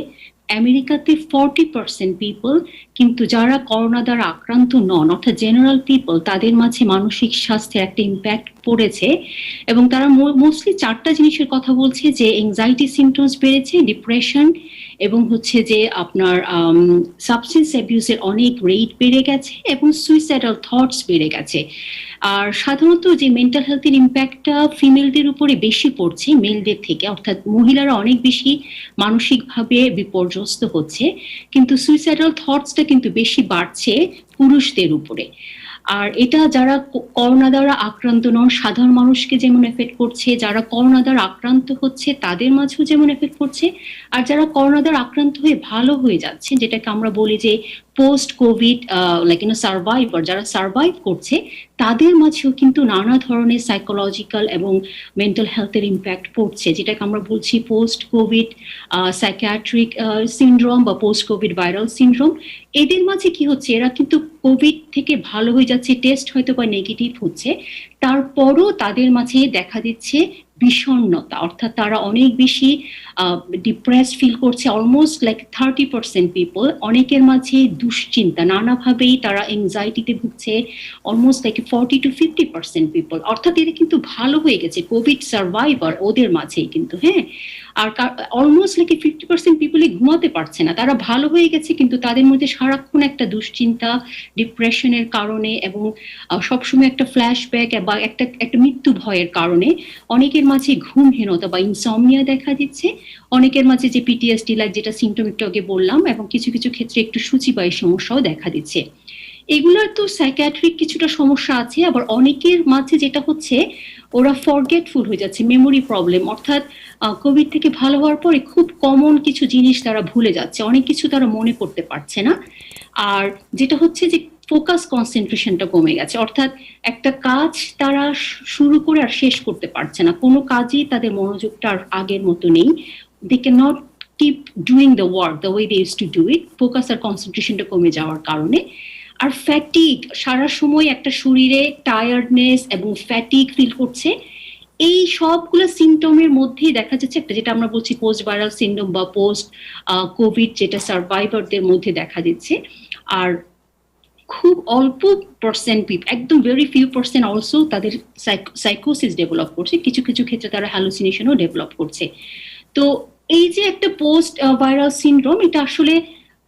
আমেরিকাতে 40% পিপল কিন্তু যারা করোনা দ্বারা আক্রান্ত নন, অর্থাৎ জেনারেল পিপল, তাদের মাঝে মানসিক স্বাস্থ্যের একটা ইম্প্যাক্ট পড়েছে। এবং তারা মোস্টলি 4টা জিনিসের কথা বলছে, যে এংজাইটি সিমটমস বেড়েছে, ডিপ্রেশন, এবং হচ্ছে যে আপনার সাবস্টেন্স অ্যাবিউজের অনেক রেট বেড়ে গেছে, এবং সুইসাইডাল থটস বেড়ে গেছে। আর সাধারণত যে মেন্টাল হেলথের ইম্প্যাক্টটা ফিমেলদের উপরে বেশি পড়ছে মেলদের থেকে, অর্থাৎ মহিলারা অনেক বেশি মানসিকভাবে বিপর্যস্ত হচ্ছে, কিন্তু সুইসাইডাল থটসটা কিন্তু বেশি বাড়ছে পুরুষদের উপরে। আর এটা যারা করোনা দ্বারা আক্রান্ত নন সাধারণ মানুষকে যেমন এফেক্ট করছে, যারা করোনা দ্বারা আক্রান্ত হচ্ছে তাদের মাঝেও যেমন এফেক্ট করছে, আর যারা করোনা দ্বারা আক্রান্ত হয়ে ভালো হয়ে যাচ্ছে, যেটাকে আমরা বলি যে পোস্ট কোভিড সার্ভাইভার, যারা সার্ভাইভ করছে তাদের মাঝেও কিন্তু নানা ধরনের সাইকোলজিক্যাল এবং মেন্টাল হেলথের ইম্প্যাক্ট পড়ছে, যেটাকে আমরা বলছি পোস্ট কোভিড সাইকিয়াট্রিক সিনড্রোম বা পোস্ট কোভিড ভাইরাল সিনড্রোম। এদের মাঝে কি হচ্ছে, এরা কিন্তু কোভিড থেকে ভালো হয়ে যাচ্ছে, টেস্ট হয়তো বা নেগেটিভ হচ্ছে, তারপরও তাদের মাঝে দেখা দিচ্ছে বিষণ্ণতা, অর্থাৎ তারা অনেক বেশি ডিপ্রেসড ফিল করছে, অলমোস্ট লাইক 30% পিপল। অনেকের মাঝে দুশ্চিন্তা, নানাভাবেই তারা এংজাইটিতে ভুগছে, অলমোস্ট লাইক 40-50% পিপল। অর্থাৎ এরা কিন্তু ভালো হয়ে গেছে, কোভিড সার্ভাইভার ওদের মাঝেই কিন্তু, হ্যাঁ। আর অলমোস্ট লাইক 50% পিপলই ঘুমাতে পারছে না, তারা ভালো হয়ে গেছে কিন্তু তাদের মধ্যে সারাক্ষণ একটা দুশ্চিন্তা, ডিপ্রেশনের কারণে, এবং সবসময় একটা ফ্ল্যাশব্যাক বা একটা মৃত্যু ভয়ের কারণে অনেকের মাঝে ঘুমহীনতা বা ইনসমনিয়া দেখা দিচ্ছে, অনেকের মাঝে যে পিটিএসডি লাইক যেটা সিমটম একটু আগে বললাম, এবং কিছু কিছু ক্ষেত্রে একটু সূচিবাহী সমস্যাও দেখা দিচ্ছে। এগুলোর তো সাইকিয়াট্রিক কিছুটা সমস্যা আছে, আবার অনেকের মাঝে যেটা হচ্ছে ওরা ফরগেটফুল হয়ে যাচ্ছে, মেমোরি প্রবলেম, অর্থাৎ কোভিড থেকে ভালো হওয়ার পরে খুব কমন কিছু জিনিস তারা ভুলে যাচ্ছে, অনেক কিছু তারা মনে করতে পারছে না। আর যেটা হচ্ছে যে ফোকাস কনসেন্ট্রেশনটা কমে গেছে, অর্থাৎ একটা কাজ তারা শুরু করে আর শেষ করতে পারছে না, কোনো কাজই তাদের মনোযোগটা আর আগের মতো নেই। They can not keep doing the work the way they use to do it, focus আর কনসেন্ট্রেশনটা কমে যাওয়ার কারণে। আর ফ্যাটিক, সারা সময় একটা শরীরে টায়ার্ডনেস এবং ফ্যাটিক ফিল করছে। এই সবগুলো সিমটমের মধ্যেই দেখা যাচ্ছে একটা, যেটা আমরা বলছি পোস্ট ভাইরাল সিনড্রোম বা পোস্ট কোভিড, যেটা সার্ভাইভারদের মধ্যে দেখা দিচ্ছে। আর খুব অল্প পার্সেন্ট একদম ভেরি ফিউ পার্সেন্ট অলসো তাদের সাইকোসিস ডেভেলপ করছে, কিছু কিছু ক্ষেত্রে তারা হ্যালুসিনেশনও ডেভেলপ করছে। তো এই যে একটা পোস্ট ভাইরাল সিনড্রোম, এটা আসলে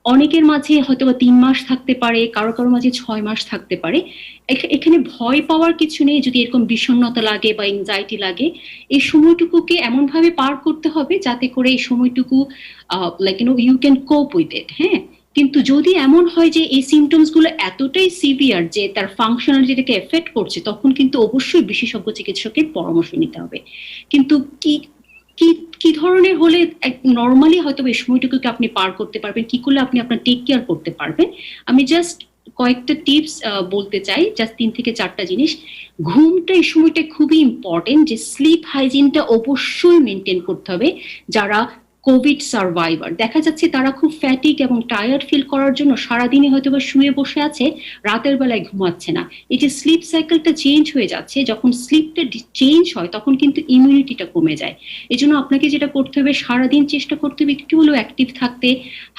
অনেকের মাঝে হয়তো 3 মাস থাকতে পারে, কারো কারো মাঝে 6 মাস থাকতে পারে। এখানে ভয় পাওয়ার কিছু নেই। যদি এরকম বিষণ্ণতা লাগে বা এংজাইটি লাগে, এই সময়টুকুকে এমন ভাবে পার করতে হবে যাতে করে এই সময়টুকু like you can cope with it, হ্যাঁ। কিন্তু যদি এমন হয় যে এই সিমটমস গুলো এতটাই সিভিয়ার যে তার ফাংশনালিটিটাকে এফেক্ট করছে, তখন কিন্তু অবশ্যই বিশেষজ্ঞ চিকিৎসকের পরামর্শ নিতে হবে। কিন্তু কি কি কি ধরনের হলে নর্মালি হয়তো এই সময়টুকুকে আপনি পার করতে পারবেন, কি করলে আপনি আপনার টেক কেয়ার করতে পারবেন, আমি জাস্ট কয়েকটা টিপস বলতে চাই, জাস্ট 3 থেকে 4টা জিনিস। ঘুমটা এই সময়টা খুবই ইম্পর্টেন্ট, যে স্লিপ হাইজিনটা অবশ্যই মেনটেন করতে হবে। যারা কোভিড সার্ভাইভার দেখা যাচ্ছে তারা খুব ফ্যাটিক এবং টায়ার্ড ফিল করার জন্য সারাদিনে হয়তো বা শুয়ে বসে আছে, রাতের বেলায় ঘুমাচ্ছে না। এই যে স্লিপ সাইকেলটা চেঞ্জ হয়ে যাচ্ছে, যখন স্লিপটা চেঞ্জ হয় তখন কিন্তু ইমিউনিটিটা কমে যায়। এই জন্য আপনাকে যেটা করতে হবে, সারাদিন চেষ্টা করতে হবে একটু হলেও অ্যাক্টিভ থাকতে,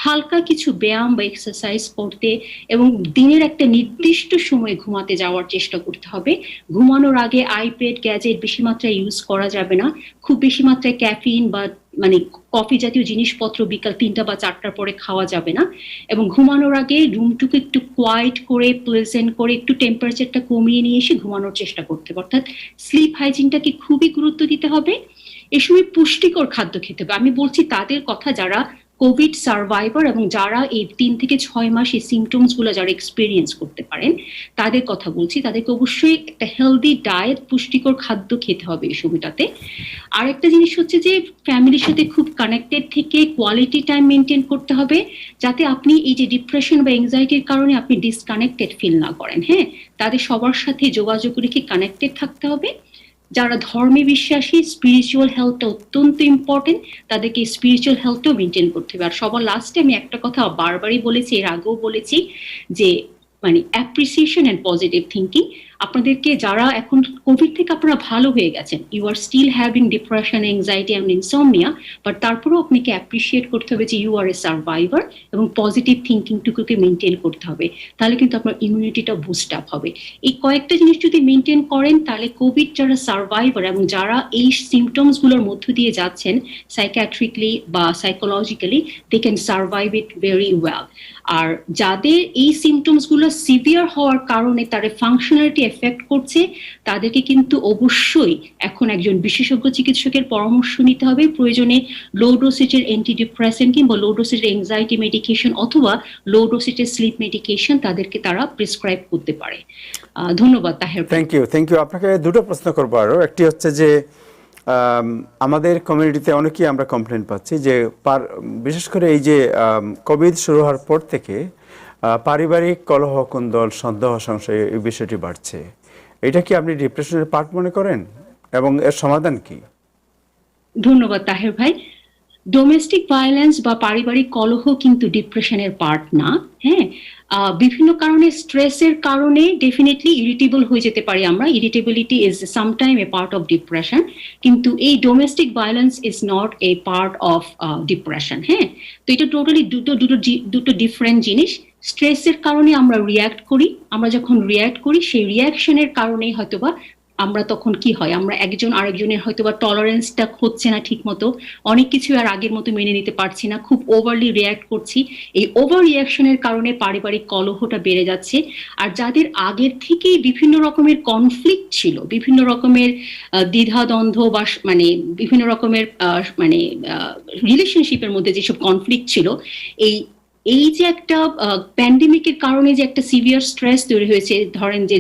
হালকা কিছু ব্যায়াম বা এক্সারসাইজ করতে, এবং দিনের একটা নির্দিষ্ট সময়ে ঘুমাতে যাওয়ার চেষ্টা করতে হবে। ঘুমানোর আগে আইপ্যাড, গ্যাজেট বেশি মাত্রায় ইউজ করা যাবে না। খুব বেশি মাত্রায় ক্যাফিন বা মানে কফি জাতীয় জিনিসপত্র বিকাল 3টা বা 4টার পরে খাওয়া যাবে না। এবং ঘুমানোর আগে রুমটুকু একটু কোয়াইট করে, প্লেজেন্ট করে, একটু টেম্পারেচারটা কমিয়ে নিয়ে এসে ঘুমানোর চেষ্টা করতে হবে। অর্থাৎ স্লিপ হাইজিনটাকে খুবই গুরুত্ব দিতে হবে। এ সময় পুষ্টিকর খাদ্য খেতে হবে। আমি বলছি তাদের কথা যারা কোভিড সার্ভাইভার এবং যারা এই 3 থেকে 6 মাস এই সিমটমস গুলো যারা এক্সপেরিয়েন্স করতে পারেন, তাদের কথা বলছি। তাদেরকে অবশ্যই একটা হেলদি ডায়েট, পুষ্টিকর খাদ্য খেতে হবে এই সময়টাতে। আর একটা জিনিস হচ্ছে যে ফ্যামিলির সাথে খুব কানেক্টেড থেকে কোয়ালিটি টাইম মেনটেন করতে হবে, যাতে আপনি এই যে ডিপ্রেশন বা এংজাইটির কারণে আপনি ডিসকানেক্টেড ফিল না করেন। হ্যাঁ, তাদের সবার সাথে যোগাযোগ রেখে কানেক্টেড থাকতে হবে। যারা ধর্মে বিশ্বাসী, স্পিরিচুয়াল হেলথটা অত্যন্ত ইম্পর্টেন্ট, তাদেরকে স্পিরিচুয়াল হেলথটাও মেনটেন করতে হবে। আর সবার লাস্টে আমি একটা কথা বারবারই বলেছি, এর আগেও বলেছি, যে মানে অ্যাপ্রিসিয়েশন অ্যান্ড পজিটিভ থিঙ্কিং। আপনাদেরকে যারা এখন কোভিড থেকে আপনারা ভালো হয়ে গেছেন, you are still having depression, anxiety and insomnia, but তারপরেও আপনাকে অ্যাপ্রিসিয়েট করতে হবে যে ইউ আর এ সার্ভাইভার, এবং পজিটিভ থিঙ্কিংটুকুকে মেনটেন করতে হবে। তাহলে কিন্তু আপনার ইমিউনিটিটা বুস্ট আপ হবে। এই কয়েকটা জিনিস যদি মেনটেন করেন, তাহলে কোভিড যারা সার্ভাইভার এবং যারা এই সিমটমস গুলোর মধ্য দিয়ে যাচ্ছেন সাইকিয়াট্রিক্যালি বা psychologically, they can survive it very well. আর যাদের এই সিমটমস গুলো সিভিয়ার হওয়ার কারণে তাদের ফাংশনালিটি এফেক্ট করছে, তাদেরকে কিন্তু অবশ্যই এখন একজন বিশেষজ্ঞ চিকিৎসকের পরামর্শ নিতে হবে। প্রয়োজনে লো ডোসেজের অ্যান্টিডিপ্রেসেন্ট কিংবা লো ডোসেজের এংজাইটি মেডিকেশন অথবা লো ডোসেজের স্লিপ মেডিকেশন তাদেরকে তারা প্রেসক্রাইব করতে পারে। ধন্যবাদ তাহের। Thank you. আপনাকে দুটো প্রশ্ন করবো আরো। একটি হচ্ছে যে আমাদের কমিউনিটিতে অনেকেই আমরা কমপ্লেন পাচ্ছি যে বিশেষ করে এই যে কোভিড শুরু হওয়ার পর থেকে পারিবারিক কলহ, কুন্দল, সন্দেহ, সংশয় এই বিষয়টি বাড়ছে। এটা কি আপনি ডিপ্রেশনের পার্ট মনে করেন এবং এর সমাধান কি? ধন্যবাদ তাহের ভাই। ডোমেস্টিক ভায়োলেন্স বা পারিবারিক কলহ কিন্তু ডিপ্রেশনের পার্ট না। হ্যাঁ, বিভিন্ন কারণে, স্ট্রেসের কারণে ডেফিনেটলি ইরিটেবল হয়ে যেতে পারি আমরা। Irritability is sometime A part of depression, কিন্তু এই domestic violence is not a part of depression. হ্যাঁ, তো এটা টোটালি দুটো ডিফারেন্ট জিনিস। স্ট্রেসের কারণে আমরা রিয়াক্ট করি, আমরা যখন রিয়াক্ট করি সেই রিয়াকশনের কারণেই হয়তোবা আমরা তখন কি হয়, আমরা একজন আরেকজনের হয়তোবা টলারেন্সটা হচ্ছে না ঠিক মতো, অনেক কিছু আর আগের মতো মেনে নিতে পারছি না, খুব ওভারলি রিয়াক্ট করছি। এই ওভার রিয়াকশনের কারণে পারিবারিক কলহটা বেড়ে যাচ্ছে। আর যাদের আগের থেকেই বিভিন্ন রকমের কনফ্লিক্ট ছিল, বিভিন্ন রকমের দ্বিধাদ্বন্দ্ব বা মানে বিভিন্ন রকমের মানে রিলেশনশিপের মধ্যে যেসব কনফ্লিক্ট ছিল, এই যে একটা প্যান্ডেমিকের কারণে যে একটা সিভিয়ার স্ট্রেস তৈরি হয়েছে, ধরেন যে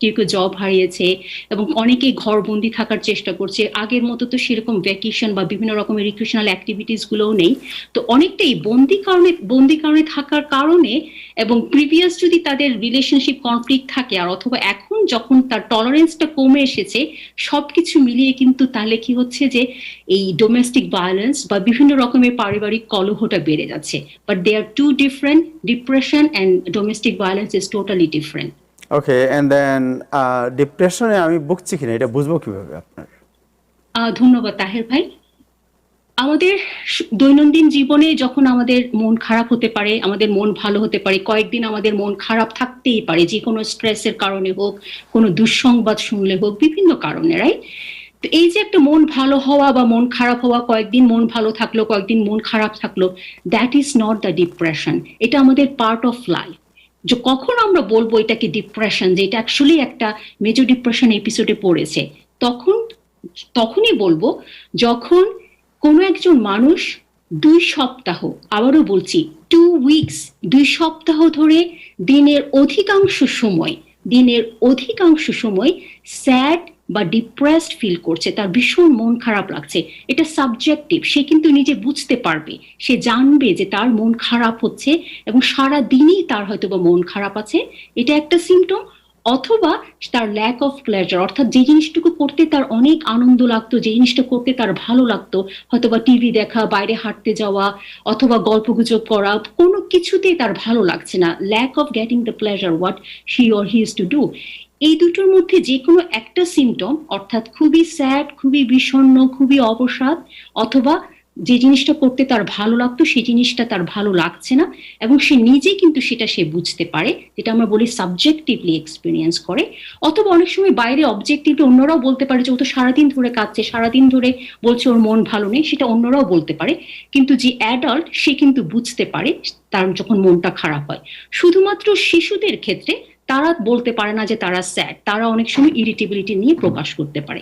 কেউ জব হারিয়েছে এবং অনেকেই ঘরবন্দি থাকার চেষ্টা করছে। আগের মতো তো সেরকম ভ্যাকেশন বা বিভিন্ন রকমের রিক্রিয়েশনাল অ্যাক্টিভিটিস গুলোও নেই। তো অনেকটাই বন্দি কারণে থাকার কারণে, এবং প্রিভিয়াস যদি তাদের রিলেশনশিপ কনফ্লিক্ট থাকে আর অথবা এখন যখন তার টলারেন্সটা কমে এসেছে, সবকিছু মিলিয়ে কিন্তু তাহলে কি হচ্ছে যে এই ডোমেস্টিক ভায়োলেন্স বা বিভিন্ন রকমের পারিবারিক কলহটা বেড়ে যাচ্ছে। But they are two different. Depression and domestic violence is totally different. Okay, and then ডিপ্রেশনে আমি ভুগছি কিনা এটা বুঝবো কিভাবে আপনার? ধন্যবাদ তাহের ভাই। আমাদের দৈনন্দিন জীবনে যখন আমাদের মন খারাপ হতে পারে, আমাদের মন ভালো হতে পারে, কয়েকদিন আমাদের মন খারাপ থাকতেই পারে, যে কোনো স্ট্রেসের কারণে হোক, কোনো দুঃসংবাদ শুনলে হোক, বিভিন্ন কারণে, রাইট? তো এই যে একটা মন ভালো হওয়া বা মন খারাপ হওয়া, কয়েকদিন মন ভালো থাকলো, কয়েকদিন মন খারাপ থাকলো, that is not the depression. এটা আমাদের পার্ট অফ লাইফ। যে কখন আমরা বলবো এটাকে ডিপ্রেশন, যে এটা অ্যাকচুয়ালি একটা মেজর ডিপ্রেশন এপিসোডে পড়েছে, তখনই বলবো যখন কোনো একজন মানুষ 2 সপ্তাহ, আবারও বলছি 2 উইকস 2 সপ্তাহ ধরে দিনের অধিকাংশ সময় স্যাড বা ডিপ্রেসড ফিল করছে, তার ভীষণ মন খারাপ লাগছে। এটা সাবজেক্টিভ, সে কিন্তু নিজে বুঝতে পারবে, সে জানবে যে তার মন খারাপ হচ্ছে এবং সারা দিনই তার হয়তো বা মন খারাপ আছে, এটা একটা সিমটম। অথবা তার ল্যাক অফ প্লেজার, অর্থাৎ যে জিনিসটুকু করতে তার অনেক আনন্দ লাগতো, যে জিনিসটা করতে তার ভালো লাগতো, হয়তোবা টিভি দেখা, বাইরে হাঁটতে যাওয়া অথবা গল্পগুজব করা, কোনো কিছুতেই তার ভালো লাগছে না। Lack of getting the pleasure what he or he is to do. এই দুটোর মধ্যে যে কোনো একটা সিমটম, অর্থাৎ খুবই স্যাড, খুবই বিষণ্ণ, খুবই অবসাদ, অথবা যে জিনিসটা করতে তার ভালো লাগতো সেই জিনিসটা তার ভালো লাগছে না এবং সে নিজে কিন্তু সেটা সে বুঝতে পারে, যেটা আমরা বলি সাবজেক্টিভলি এক্সপিরিয়েন্স করে। অথবা অনেক সময় বাইরে অবজেক্টিভলি অন্যরাও বলতে পারে যে ও তো সারাদিন ধরে কাঁদছে, সারাদিন ধরে বলছে ওর মন ভালো নেই, সেটা অন্যরাও বলতে পারে, কিন্তু যে অ্যাডাল্ট সে কিন্তু বুঝতে পারে তার যখন মনটা খারাপ হয়। শুধুমাত্র শিশুদের ক্ষেত্রে তারা বলতে পারে না যে তারা স্যাড, তারা অনেক সময় ইরিটেবিলিটি নিয়ে প্রকাশ করতে পারে।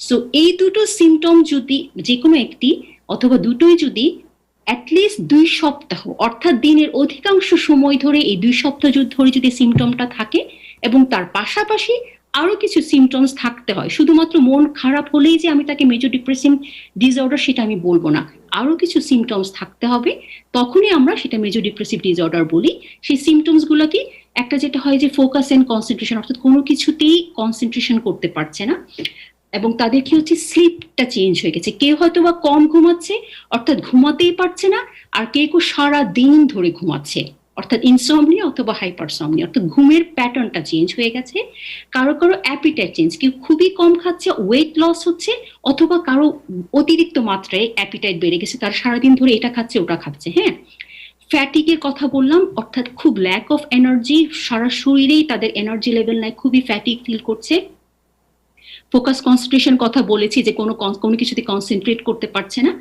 সো এই দুটো সিমটম যদি যে কোনো একটি অথবা দুটোই যদি অ্যাটলিস্ট 2 সপ্তাহ, অর্থাৎ দিনের অধিকাংশ সময় ধরে এই 2 সপ্তাহ ধরে যদি সিমটমটা থাকে এবং তার পাশাপাশি আরো কিছু সিমটমস থাকতে হয়, শুধুমাত্র মন খারাপ হলেই যে আমি তাকে মেজর ডিপ্রেসিভ ডিসঅর্ডার সেটা আমি বলবো না, আরো কিছু সিমটমস থাকতে হবে, তখনই আমরা সেটা মেজর ডিপ্রেসিভ ডিসঅর্ডার বলি। সেই সিমটমস গুলো কি, একটা যেটা হয় যে ফোকাস এন্ড কনসেন্ট্রেশন, অর্থাৎ কোনো কিছুতেই কনসেন্ট্রেশন করতে পারছে না এবং তাদের কি হচ্ছে স্লিপটা চেঞ্জ হয়ে গেছে, কেউ হয়তো বা কম ঘুমাচ্ছে অর্থাৎ ঘুমাতেই পারছে না, আর কেউ সারা দিন ধরে ঘুমাচ্ছে অর্থাৎ ইনসমনিয়া অথবা হাইপারসমনিয়া, অর্থাৎ ঘুমের প্যাটার্নটা চেঞ্জ হয়ে গেছে। কারো কারো অ্যাপিটাইট চেঞ্জ, কেউ খুবই কম খাচ্ছে, ওয়েট লস হচ্ছে, অথবা কারো অতিরিক্ত মাত্রায় অ্যাপিটাইট বেড়ে গেছে, তার সারাদিন ধরে এটা খাচ্ছে ওটা খাচ্ছে। হ্যাঁ, ফ্যাটিকের কথা বললাম, অর্থাৎ খুব ল্যাক অফ এনার্জি, সারা শরীরেই তাদের এনার্জি লেভেল নাই, খুবই ফ্যাটিক ফিল করছে। ফোকাস কনসেন্ট্রেশন কথা বলেছি যে কোনো কিছুতে কনসেন্ট্রেট করতে পারছে না।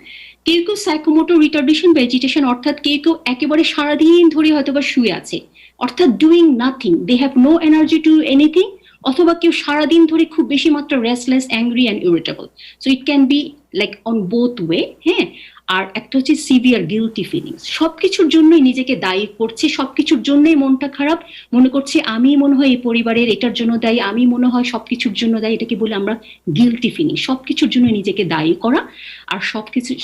কেউ কেউ সাইকোমোটর রিটার্ডেশন বা এজিটেশন, অর্থাৎ কেউ কেউ একেবারে সারাদিন ধরে হয়তোবা শুয়ে আছে, অর্থাৎ doing nothing, they have no energy to anything. অথবা কেউ সারাদিন ধরে খুব বেশি মাত্রা restless, angry and irritable. So it can be like on both way. হ্যাঁ, আর একটা হচ্ছে সিভিয়ার গিলটি ফিলিংস, সবকিছুর জন্যই নিজেকে দায়ী করছে, সবকিছুর জন্যই মনটা খারাপ, মনে করছে আমি মনে হয় এই পরিবারের এটার জন্য দায়ী, আমি মনে হয় সবকিছুর জন্য দায়ী, এটাকে বলে আমরা গিলটি ফিলিং, সবকিছুর জন্য নিজেকে দায়ী করা। আর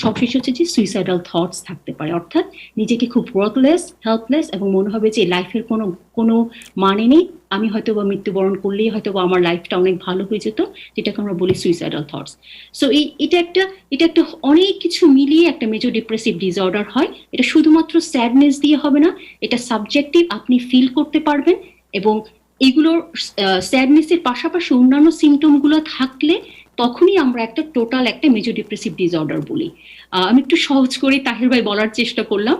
সবশেষ হচ্ছে যে সুইসাইডাল থটস থাকতে পারে, অর্থাৎ নিজেকে খুব ওয়ার্থলেস, হেল্পলেস এবং মনে হবে যে লাইফের কোনো মানে নেই, আমি হয়তো বা মৃত্যুবরণ করলেই হয়তো বা আমার লাইফটা অনেক ভালো হয়ে যেত, যেটাকে আমরা বলি সুইসাইডাল থটস। সো এটা একটা অনেক কিছু মিলিয়ে একটা মেজর ডিপ্রেসিভ ডিসঅর্ডার হয়। এটা শুধুমাত্র স্যাডনেস দিয়ে হবে না, এটা সাবজেক্টিভ, আপনি ফিল করতে পারবেন এবং এগুলোর স্যাডনেসের পাশাপাশি অন্যান্য সিমটম গুলো থাকলে তখনই আমরা একটা টোটাল একটা মেজর ডিপ্রেসিভ ডিসঅর্ডার বলি। আমি একটু সহজ করে তাহের ভাই বলার চেষ্টা করলাম,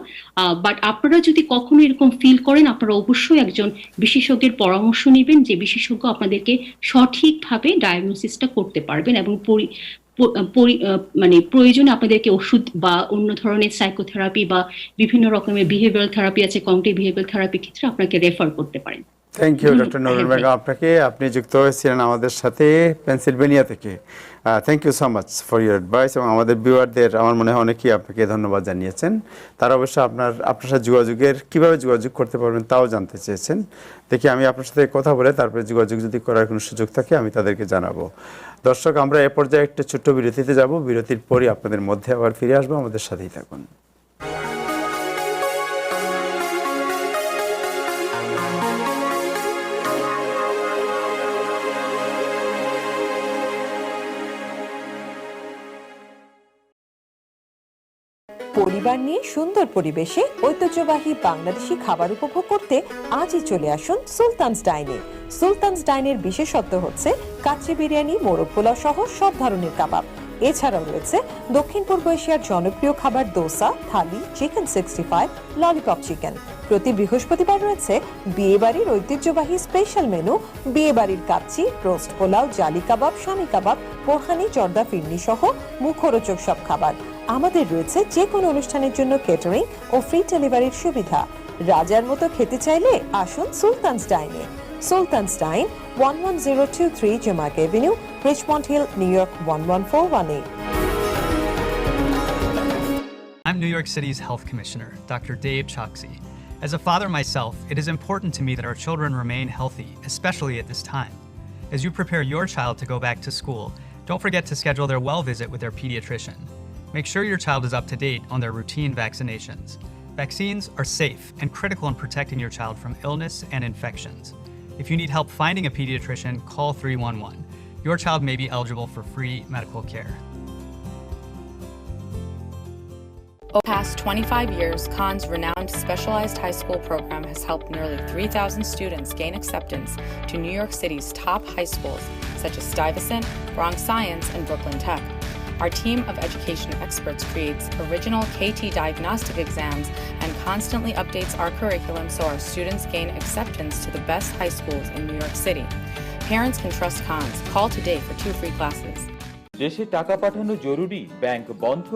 বাট আপনারা যদি কখনো এরকম ফিল করেন আপনারা অবশ্যই একজন বিশেষজ্ঞের পরামর্শ নেবেন, যে বিশেষজ্ঞ আপনাদেরকে সঠিকভাবে ডায়াগনোসিসটা করতে পারবেন এবং মানে প্রয়োজনে আপনাদেরকে ওষুধ বা অন্য ধরনের সাইকোথেরাপি বা বিভিন্ন রকমের বিহেভিয়ারাল থেরাপি আছে, কগনিটিভ বিহেভিয়ারাল থেরাপির ক্ষেত্রে আপনাকে রেফার করতে পারেন। Thank you doctor Nurul Begum, আপনাকে, আপনি যুক্ত হয়েছিলেন আমাদের সাথে পেনসিলভেনিয়া থেকে। Thank you so much for your advice এবং আমাদের ভিউয়ারদের আমার মনে হয় অনেকেই আপনাকে ধন্যবাদ জানিয়েছেন। তারা অবশ্য আপনার সাথে কীভাবে যোগাযোগ করতে পারবেন তাও জানতে চেয়েছেন। দেখি আমি আপনার সাথে কথা বলে তারপরে যোগাযোগ যদি করার কোনো সুযোগ থাকে আমি তাদেরকে জানাবো। দর্শক, আমরা এ পর্যায়ে একটা ছোট্ট বিরতিতে যাব, বিরতির পরই আপনাদের মধ্যে আবার ফিরে আসবো, আমাদের সাথেই থাকুন। পরিবার নিয়ে সুন্দর পরিবেশে ঐতিহ্যবাহী বাংলাদেশি খাবার উপভোগ করতে আজই চলে আসুন সুলতানস ডাইনে। সুলতানস ডাইনের বিশেষত্ব হচ্ছে কাচ্চি বিরিয়ানি, মোরগ পোলাও সহ সব ধরনের কাবাব। এছাড়াও রয়েছে দক্ষিণ পূর্ব এশিয়ার জনপ্রিয় খাবার দোসা, থালি, চিকেন 65, ললিপপ চিকেন। প্রতি বৃহস্পতিবার রয়েছে বিয়েবাড়ির ঐতিহ্যবাহী স্পেশাল মেনু, বিয়েবাড়ির কাচ্চি, রোস্ট পোলাও, জালি কাবাব, শামী কাবাব, বোরহানি, জর্দা ফিরনি সহ মুখরোচক সব খাবার। আমাদের রয়েছে যে কোনো অনুষ্ঠানের জন্য কেটারিং ও ফ্রি ডেলিভারির সুবিধা। রাজার মতো খেতে চাইলে আসুন সুলতানস ডাইনে। Sultans dine, 11023 Jamaica Avenue, Richmond Hill, New York 11418. I'm New York City's Health Commissioner, Dr. Dave Choksi. As a father myself, it is important to me that our children remain healthy, especially at this time. As you prepare your child to go back to school, don't forget to schedule their well visit with their pediatrician. Make sure your child is up to date on their routine vaccinations. Vaccines are safe and critical in protecting your child from illness and infections. If you need help finding a pediatrician, call 311. Your child may be eligible for free medical care. Over the past 25 years, Khan's renowned specialized high school program has helped nearly 3,000 students gain acceptance to New York City's top high schools, such as Stuyvesant, Bronx Science, and Brooklyn Tech. Our team of education experts creates original KT diagnostic exams and constantly updates our curriculum so our students gain acceptance to the best high schools in New York City. Parents can trust Khan's. Call today for 2 free classes. দেশে টাকা পাঠানো জরুরি, bank বন্ধ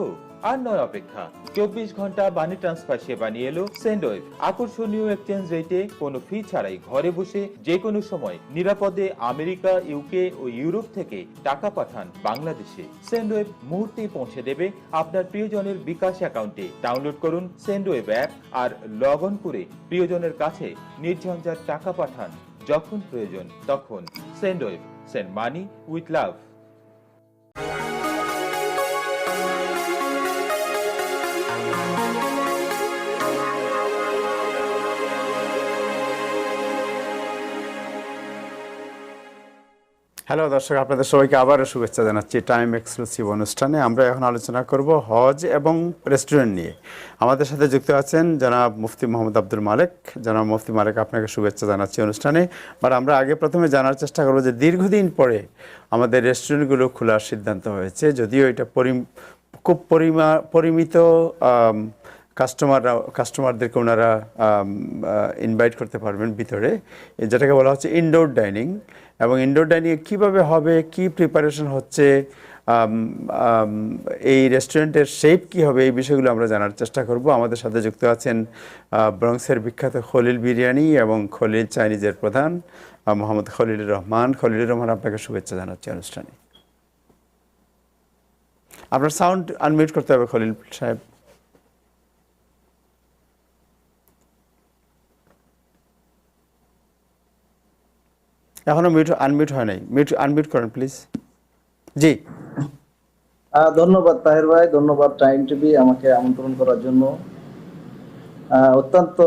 আর নয় অপেক্ষা। 24 ঘন্টা money transfer সেবা নিয়ে এলো সেন্ডওয়েভ। আকর্ষণীয় এক্সচেঞ্জ রেটে কোনো ফি ছাড়াই ঘরে বসে যে কোনো সময় নিরাপদে আমেরিকা, ইউকে ও ইউরোপ থেকে টাকা পাঠান বাংলাদেশে। সেন্ডওয়েভ মুহূর্তেই পৌঁছে দেবে আপনার প্রিয়জনের বিকাশ অ্যাকাউন্টে। ডাউনলোড করুন সেন্ডওয়েভ অ্যাপ আর লগ অন করে প্রিয়জনের কাছে নির্ঝঞ্ঝাট টাকা পাঠান যখন প্রয়োজন তখন। Sendwave, send money with love. Hello দর্শক, আপনাদের সবাইকে আবারও শুভেচ্ছা জানাচ্ছি টাইম এক্সক্লুসিভ অনুষ্ঠানে। আমরা এখন আলোচনা করব হজ এবং রেস্টুরেন্ট নিয়ে। আমাদের সাথে যুক্ত আছেন জনাব মুফতি মোহাম্মদ আব্দুল মালেক। জনাব মুফতি মালেক, আপনাকে শুভেচ্ছা জানাচ্ছি অনুষ্ঠানে। বাট আমরা আগে প্রথমে জানার চেষ্টা করব যে দীর্ঘদিন পরে আমাদের রেস্টুরেন্টগুলো খোলার সিদ্ধান্ত হয়েছে, যদিও এটা খুব পরিমিত কাস্টমারদেরকে ওনারা ইনভাইট করতে পারবেন ভিতরে, যেটাকে বলা হচ্ছে ইনডোর ডাইনিং। এবং ইনডোর ডাইনিংয়ে কীভাবে হবে, কি প্রিপারেশন হচ্ছে, এই রেস্টুরেন্টের শেপ কী হবে, এই বিষয়গুলো আমরা জানার চেষ্টা করব। আমাদের সাথে যুক্ত আছেন ব্রঙ্কসের বিখ্যাত খলিল বিরিয়ানি এবং খলিল চাইনিজের প্রধান মোহাম্মদ খলিলুর রহমান। খলিলুর রহমান, আপনাকে শুভেচ্ছা জানাচ্ছি অনুষ্ঠানে। আপনার সাউন্ড আনমিউট করতে হবে খলিল সাহেব। এখনো আনমিউট হয় নাই, আনমিউট করেন প্লিজ। জি, ধন্যবাদ তাহের ভাই, ধন্যবাদ টাইম টিভি আমাকে আমন্ত্রণ করার জন্য। অত্যন্ত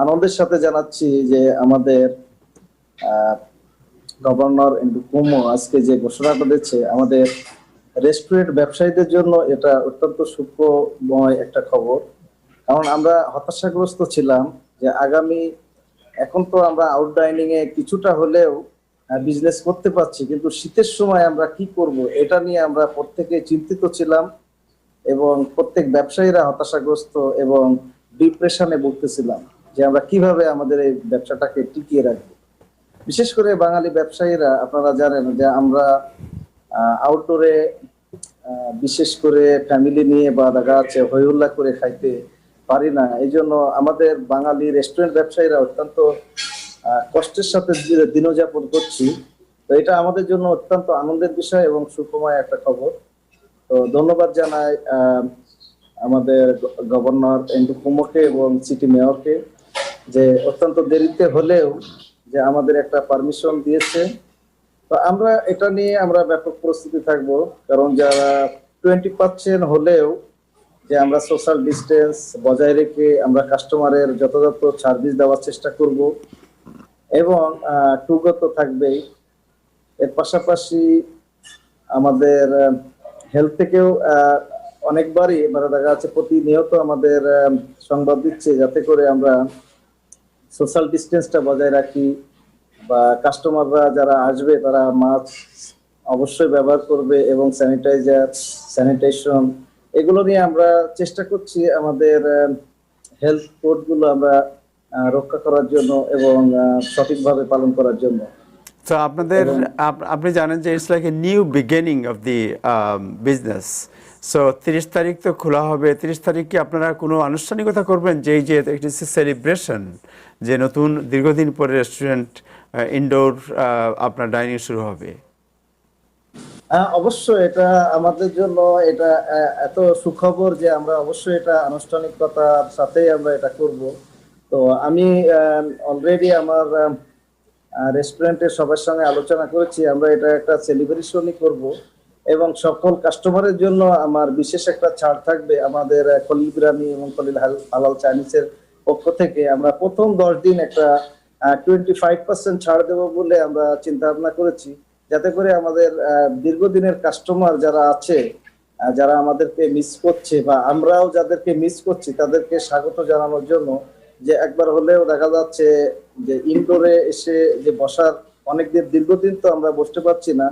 আনন্দের সাথে জানাচ্ছি যে আমাদের গভর্নর এন্ড্রু কুমো আজকে যে ঘোষণা করেছে আমাদের রেস্টুরেন্ট ব্যবসায়ীদের জন্য, এটা অত্যন্ত সুখময় একটা খবর। কারণ আমরা হতাশাগ্রস্ত ছিলাম যে এখন তো আমরা আউট ডাইনিং এ কিছুটা হলেও বিজনেস করতে পারছি, কিন্তু শীতের সময় আমরা কি করব এটা নিয়ে আমরা প্রত্যেকে চিন্তিত ছিলাম এবং প্রত্যেক ব্যবসায়ীরা হতাশাগ্রস্ত এবং ডিপ্রেশনে ভুগতেছিলাম যে আমরা কিভাবে আমাদের এই ব্যবসাটাকে টিকিয়ে রাখবো। বিশেষ করে বাঙালি ব্যবসায়ীরা, আপনারা জানেন যে আমরা আউটডোরে বিশেষ করে ফ্যামিলি নিয়ে বা দেখা যাচ্ছে হইহুল্লা করে খাইতে পারি না। এই জন্য আমাদের বাঙালি রেস্টুরেন্ট ব্যবসায়ীরা অত্যন্ত কষ্টের সাথে দিনযাপন করছি। তো এটা আমাদের জন্য অত্যন্ত আনন্দের বিষয় এবং সুখময় একটা খবর। তো ধন্যবাদ জানাই আমাদের গভর্নর এন্ড্রু কুমোকে এবং সিটি মেয়রকে যে অত্যন্ত দেরিতে হলেও যে আমাদের একটা পারমিশন দিয়েছে। তো আমরা এটা নিয়ে আমরা ব্যাপক প্রস্তুতি থাকবো, কারণ যারা 20% হলেও যে আমরা সোশ্যাল ডিস্টেন্স বজায় রেখে আমরা কাস্টমারের যথাযথ সার্ভিস দেওয়ার চেষ্টা করব এবং টুগো তো থাকবেই। এর পাশাপাশি আমাদের হেলথ থেকেও অনেকবারই দেখা যাচ্ছে প্রতিনিয়ত আমাদের সংবাদ দিচ্ছে যাতে করে আমরা সোশ্যাল ডিস্টেন্সটা বজায় রাখি বা কাস্টমাররা যারা আসবে তারা মাস্ক অবশ্যই ব্যবহার করবে এবং স্যানিটাইজেশন এগুলো নিয়ে আমরা চেষ্টা করছি আমাদের হেলথ কোড গুলো আমরা রক্ষা করার জন্য এবং সঠিকভাবে পালন করার জন্য। তো আপনি জানেন যে it's like a new beginning of the business. So 30 তারিখ তো খোলা হবে। 30 তারিখ কি আপনারা কোনো আনুষ্ঠানিকতা করবেন যে একটি সেলিব্রেশন যে নতুন দীর্ঘদিন পরে রেস্টুরেন্ট ইনডোর আপনার ডাইনিং শুরু হবে? অবশ্যই এটা আমাদের জন্য এটা এত সুখবর যে আমরা অবশ্যই এটা আনুষ্ঠানিকতার সাথেই আমরা এটা করব। তো আমি অলরেডি আমার রেস্টুরেন্টের সবার সঙ্গে আলোচনা করেছি, আমরা এটা একটা সেলিব্রেশনই করব এবং সকল কাস্টমারের জন্য আমার বিশেষ একটা ছাড় থাকবে। আমাদের খলিল বিরিয়ানি এবং খলিল হালাল চাইনিজের পক্ষ থেকে আমরা প্রথম 10 দিন একটা 25% ছাড় দেবো বলে আমরা চিন্তা ভাবনা করেছি, যাতে করে আমাদের দীর্ঘদিনের কাস্টমার যারা আছে, যারা আমাদেরকে মিস করছে বা আমরাও যাদেরকে মিস করছি তাদেরকে স্বাগত জানানোর জন্য, যে একবার হলেও দেখা যাচ্ছে যে ইনডোরে এসে যে বসার অনেকদিন দীর্ঘদিন তো আমরা বসতে পারছি না,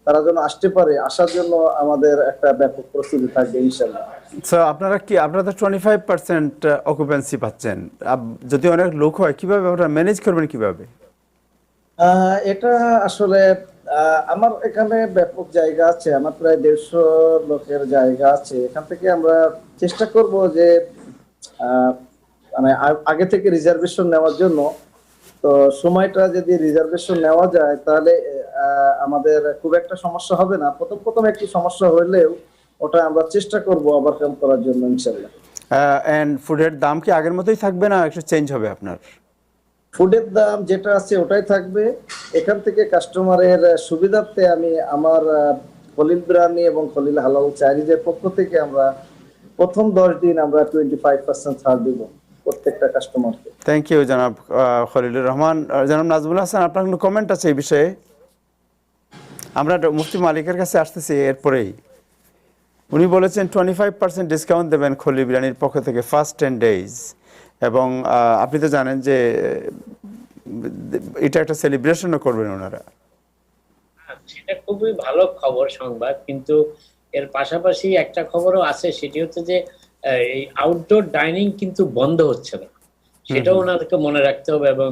তারা যেন আসতে পারে, আসার জন্য আমাদের একটা ব্যাপক প্রস্তুতি থাকবে ইনশাল্লাহ। সো আপনারা তো 25% অকুপেন্সি পাচ্ছেন, যদি অনেক লোক হয় কিভাবে ওটা ম্যানেজ করবেন কিভাবে? এটা আসলে আমার এখানে ব্যাপক জায়গা আছে, আমার প্রায় 150 লোকের জায়গা আছে। এখান থেকে আমরা চেষ্টা করব যে মানে আগে থেকে রিজার্ভেশন নেওয়ার জন্য। তো সময়টা যদি রিজার্ভেশন নেওয়া যায় তাহলে আমাদের খুব একটা সমস্যা হবে না। প্রথম একটু সমস্যা হলেও ওটা আমরা চেষ্টা করব ওভারকাম করার জন্য ইনশাল্লাহ। এন্ড ফুডের দাম কি আগের মতোই থাকবে না একটু চেঞ্জ হবে আপনার? ফুডের দাম যেটা আছে ওটাই থাকবে। এখান থেকে কাস্টমারের সুবিধার্থে আমি আমার খলিল বিরিয়ানি এবং খলিল হালাল চাইনিজের পক্ষ থেকে আমরা প্রথম 10 দিন আমরা 25% ছাড় দিব প্রত্যেকটা কাস্টমারকে। থ্যাংক ইউ জনাব খলিলুর রহমান। জনাব নাজমুল হাসান, আপনার কোনো কমেন্ট আছে এই বিষয়ে? আমরা মুফতি মালিকের কাছে আসতেছি এরপরেই। উনি বলেছেন 25% ডিসকাউন্ট দেবেন খলিল বিরিয়ানির পক্ষ থেকে ফার্স্ট 10 days, এবং আপনি তো জানেন যে এটা একটা সেলিব্রেশনও করবেন ওনারা। সেটা খুবই ভালো খবর, সংবাদ। কিন্তু এর পাশাপাশি একটা খবরও আছে, সেটি হচ্ছে যে এই আউটডোর ডাইনিং কিন্তু বন্ধ হচ্ছে না, সেটাও ওনাদেরকে মনে রাখতে হবে। এবং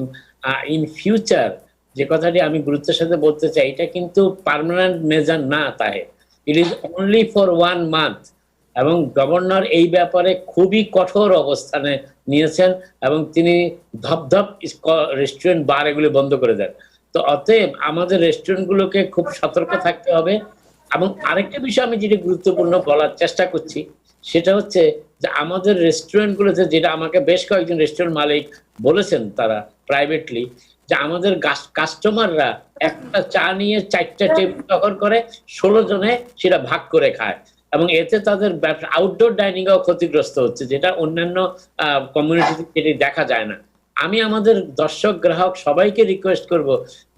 ইন ফিউচার যে কথাটি আমি গুরুত্বের সাথে বলতে চাই, এটা কিন্তু পার্মানেন্ট মেজার না, তাই it is only for 1 month। এবং গভর্নর এই ব্যাপারে খুবই কঠোর অবস্থানে নিয়েছেন এবং তিনি ধপধপ রেস্টুরেন্ট বার এগুলি বন্ধ করে দেন। তো অতএব আমাদের রেস্টুরেন্টগুলোকে খুব সতর্ক থাকতে হবে। এবং আরেকটা বিষয় আমি যেটা গুরুত্বপূর্ণ বলার চেষ্টা করছি, সেটা হচ্ছে যে আমাদের রেস্টুরেন্টগুলোতে, যেটা আমাকে বেশ কয়েকজন রেস্টুরেন্ট মালিক বলেছেন তারা প্রাইভেটলি, যে আমাদের কাস্টমাররা একটা চা নিয়ে 4টা টেবিল দখল করে 16 জনে সেটা ভাগ করে খায়, এবং এতে তাদের আউটডোর ডাইনিং ও ক্ষতিগ্রস্ত হচ্ছে, যেটা অন্যান্য কমিউনিটিতে যেটি দেখা যায় না। আমি আমাদের দর্শক গ্রাহক সবাইকে রিকোয়েস্ট করব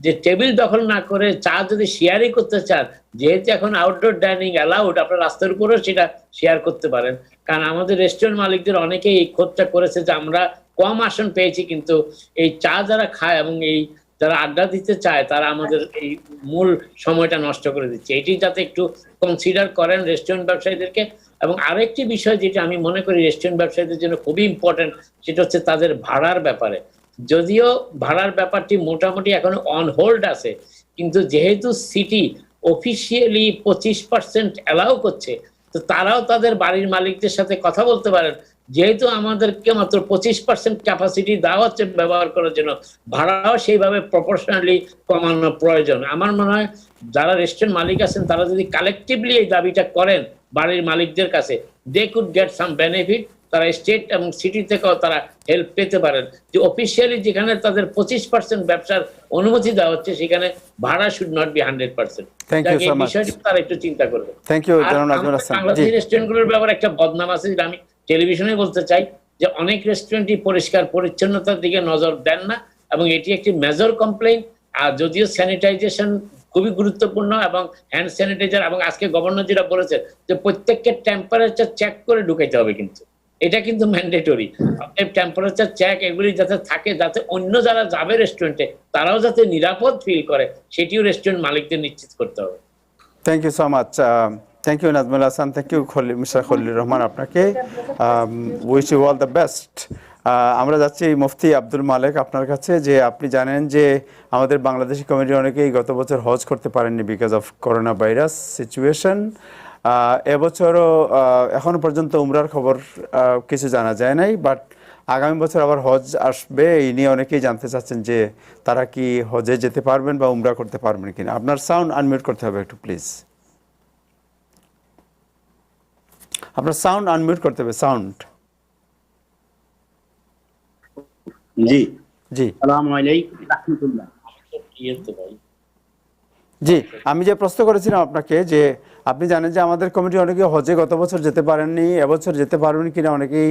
যে টেবিল দখল না করে চা যদি শেয়ারই করতে চান, যেহেতু এখন আউটডোর ডাইনিং অ্যালাউড, আপনার রাস্তার উপরেও সেটা শেয়ার করতে পারেন। কারণ আমাদের রেস্টুরেন্ট মালিকদের অনেকেই এই খোঁজটা করেছে যে আমরা কম আসন পেয়েছি, কিন্তু এই চা যারা খায় এবং এই যারা আড্ডা দিতে চায় তারা আমাদের এই মূল সময়টা নষ্ট করে দিচ্ছে। এটি যাতে একটু কনসিডার করেন রেস্টুরেন্ট ব্যবসায়ীদেরকে। এবং আরেকটি বিষয় যেটা আমি মনে করি রেস্টুরেন্ট ব্যবসায়ীদের জন্য খুবই ইম্পর্টেন্ট, সেটা হচ্ছে তাদের ভাড়ার ব্যাপারে। যদিও ভাড়ার ব্যাপারটি মোটামুটি এখনো অন হোল্ড আছে, কিন্তু যেহেতু সিটি অফিসিয়ালি 25% অ্যালাউ করছে, তো তারাও তাদের বাড়ির মালিকদের সাথে কথা বলতে পারেন, যেহেতু আমাদেরকে মাত্র 25% ক্যাপাসিটি দেওয়া হচ্ছে ব্যবহার করার জন্য, ভাড়াও সেইভাবে প্রপোর্শনালি কমানো প্রয়োজন। আমার মনে হয় যারা রেস্টুরেন্ট মালিক আছেন তারা যদি কালেকটিভলি এই দাবিটা করেন বাড়ির মালিকদের কাছে, they could get some benefit. তারা স্টেট এবং সিটি থেকেও তারা হেল্প পেতে পারেন, যে অফিসিয়ালি যেখানে তাদের 25% ব্যবসার অনুমতি দেওয়া হচ্ছে সেখানে ভাড়া শুড নট বি 100%। এই বিষয়টি তারা একটু চিন্তা করবে। থ্যাংক ইউ জনাব নাজমুল হাসান। বাংলাদেশি রেস্টুরেন্টগুলোর ব্যাপারে একটা বদনাম আছে, যেটা আমি টেলিভিশনে বলতে চাই, যে অনেক রেস্টুরেন্টই পরিষ্কার পরিচ্ছন্নতার দিকে নজর দেন না, এবং এটি একটি মেজর কমপ্লেইন। আর যদিও স্যানিটাইজেশন খুবই গুরুত্বপূর্ণ এবং হ্যান্ড স্যানিটাইজার, এবং আজকে গভর্নর যেটা বলেছে যে প্রত্যেককে টেম্পারেচার চেক করে ঢুকাইতে হবে, কিন্তু এটা কিন্তু ম্যান্ডেটরি। টেম্পারেচার চেক এগুলি যাতে থাকে, যাতে অন্য যারা যাবে রেস্টুরেন্টে তারাও যাতে নিরাপদ ফিল করে, সেটিও রেস্টুরেন্ট মালিকদের নিশ্চিত করতে হবে। Thank you so much. Thank you Nazmul Hasan, thank you mister Khalilur Rahman, আপনাকে wish you all the best. আমরা যাচ্ছি মুফতি আব্দুল মালেক আপনার কাছে। যে আপনি জানেন যে আমাদের বাংলাদেশি কমিউনিটি অনেকেই গত বছর হজ করতে পারেননি because of corona virus situation. এবছরও এখনো পর্যন্ত উমরার খবর কিছু জানা যায় নাই, বাট আগামী বছর আবার হজ আসবে, এই নিয়ে অনেকেই জানতে চাচ্ছেন যে তারা কি হজে যেতে পারবেন বা উমরা করতে পারবেন কিনা। আপনার সাউন্ড আনমিউট করতে হবে একটু প্লিজ। আপনার সাউন্ড আনমিউট করতে হবে, সাউন্ড। জি, জি আসসালামু আলাইকুম রাহমাতুল্লাহ। জি, আমি যে প্রশ্ন করেছিলাম আপনাকে, যে আপনি জানেন যে আমাদের কমিটি অনেকে হজে গত বছর যেতে পারেননি, এবছর যেতে পারবেন কিনা অনেকেই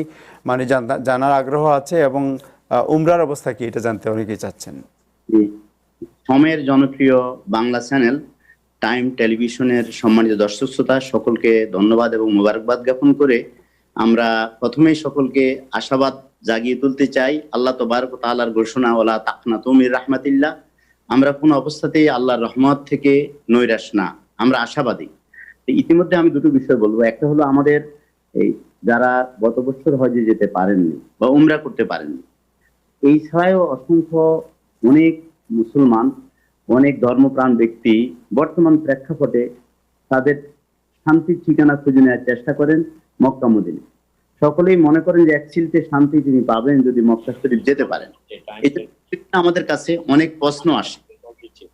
মানে জানার আগ্রহ আছে, এবং উমরার অবস্থা কি এটা জানতে অনেকেই চাচ্ছেন। জি, সময়ের জনপ্রিয় বাংলা চ্যানেল টাইম টেলিভিশনের সম্মানিত দর্শক শ্রোতা সকলকে ধন্যবাদ এবং মোবারকবাদ জ্ঞাপন করে আমরা প্রথমেই সকলকে আশাবাদ জাগিয়ে তুলতে চাই। আল্লাহ তাবারক ওয়া তাআলার ঘোষণা, ওয়ালা তাকনাতু মির রাহমাতিল্লাহ, আমরা কোন অবস্থাতেই আল্লাহর রহমত থেকে নৈরাশ না, আমরা আশাবাদী। ইতিমধ্যে আমি দুটো বিষয় বলবো। একটা হলো আমাদের এই যারা গত বছর হজে যেতে পারেননি বা উমরা করতে পারেননি, এই ছাড়াও অসংখ্য অনেক মুসলমান, অনেক ধর্মপ্রাণ ব্যক্তি বর্তমান প্রেক্ষাপটে তাদের শান্তির ঠিকানা খুঁজে নেওয়ার চেষ্টা করেন মক্কা মদিনা। সকলেই মনে করেন যে এক চিলতে শান্তি তিনি পাবেন যদি মক্কা শরীফ যেতে পারেন। এটা আমাদের কাছে অনেক প্রশ্ন আসে,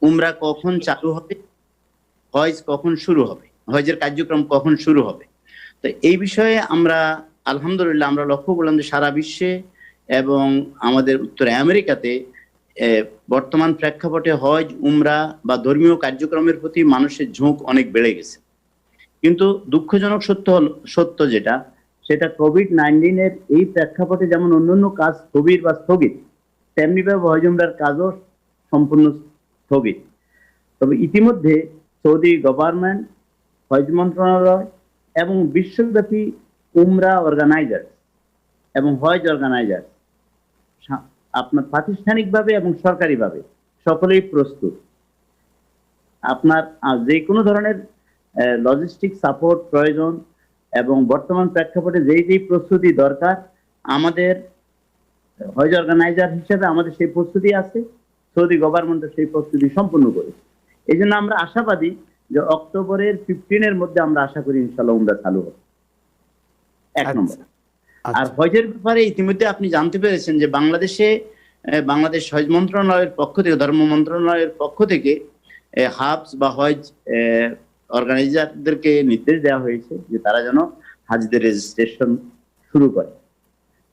উমরা কখন চালু হবে, হজ কখন শুরু হবে, হজের কার্যক্রম কখন শুরু হবে। তো এই বিষয়ে আমরা আলহামদুলিল্লাহ আমরা লক্ষ্য করলাম যে সারা বিশ্বে এবং আমাদের উত্তর আমেরিকাতে বর্তমান প্রেক্ষাপটে হজ, উমরা বা ধর্মীয় কার্যক্রমের প্রতি মানুষের ঝোঁক অনেক বেড়ে গেছে। কিন্তু দুঃখজনক সত্য যেটা, সেটা কোভিড-19 এর এই প্রেক্ষাপটে যেমন অন্যান্য কাজ স্থবির বা স্থগিত, তেমনিভাবে হজ উমরার কাজও সম্পূর্ণ স্থগিত। তবে ইতিমধ্যে সৌদি গভর্নমেন্ট, হজ মন্ত্রণালয় এবং বিশ্বব্যাপী উমরা অর্গানাইজার এবং হজ অর্গানাইজার আপনার প্রাতিষ্ঠানিকভাবে এবং সরকারিভাবে সকলেই প্রস্তুত। আপনার যে কোনো ধরনের লজিস্টিক সাপোর্ট প্রয়োজন এবং বর্তমান প্রেক্ষাপটে যেই প্রস্তুতি দরকার, আমাদের হজ অর্গানাইজার হিসেবে আমাদের সেই প্রস্তুতি আছে, সৌদি গভর্নমেন্ট সেই প্রস্তুতি সম্পূর্ণ করেছে। এই জন্য আমরা আশাবাদী যে অক্টোবরের 15 মধ্যে আমরা আশা করি ইনশাআল্লাহ উমরা চালু হবে। এক নম্বর। আর হজের ব্যাপারে ইতিমধ্যে আপনি জানতে পেরেছেন যে বাংলাদেশ হজ মন্ত্রণালয়ের পক্ষ থেকে, ধর্ম মন্ত্রণালয়ের পক্ষ থেকে হাবস বা হজ অর্গানাইজারদেরকে নির্দেশ দেওয়া হয়েছে যে তারা যেন হাজদের রেজিস্ট্রেশন শুরু করে।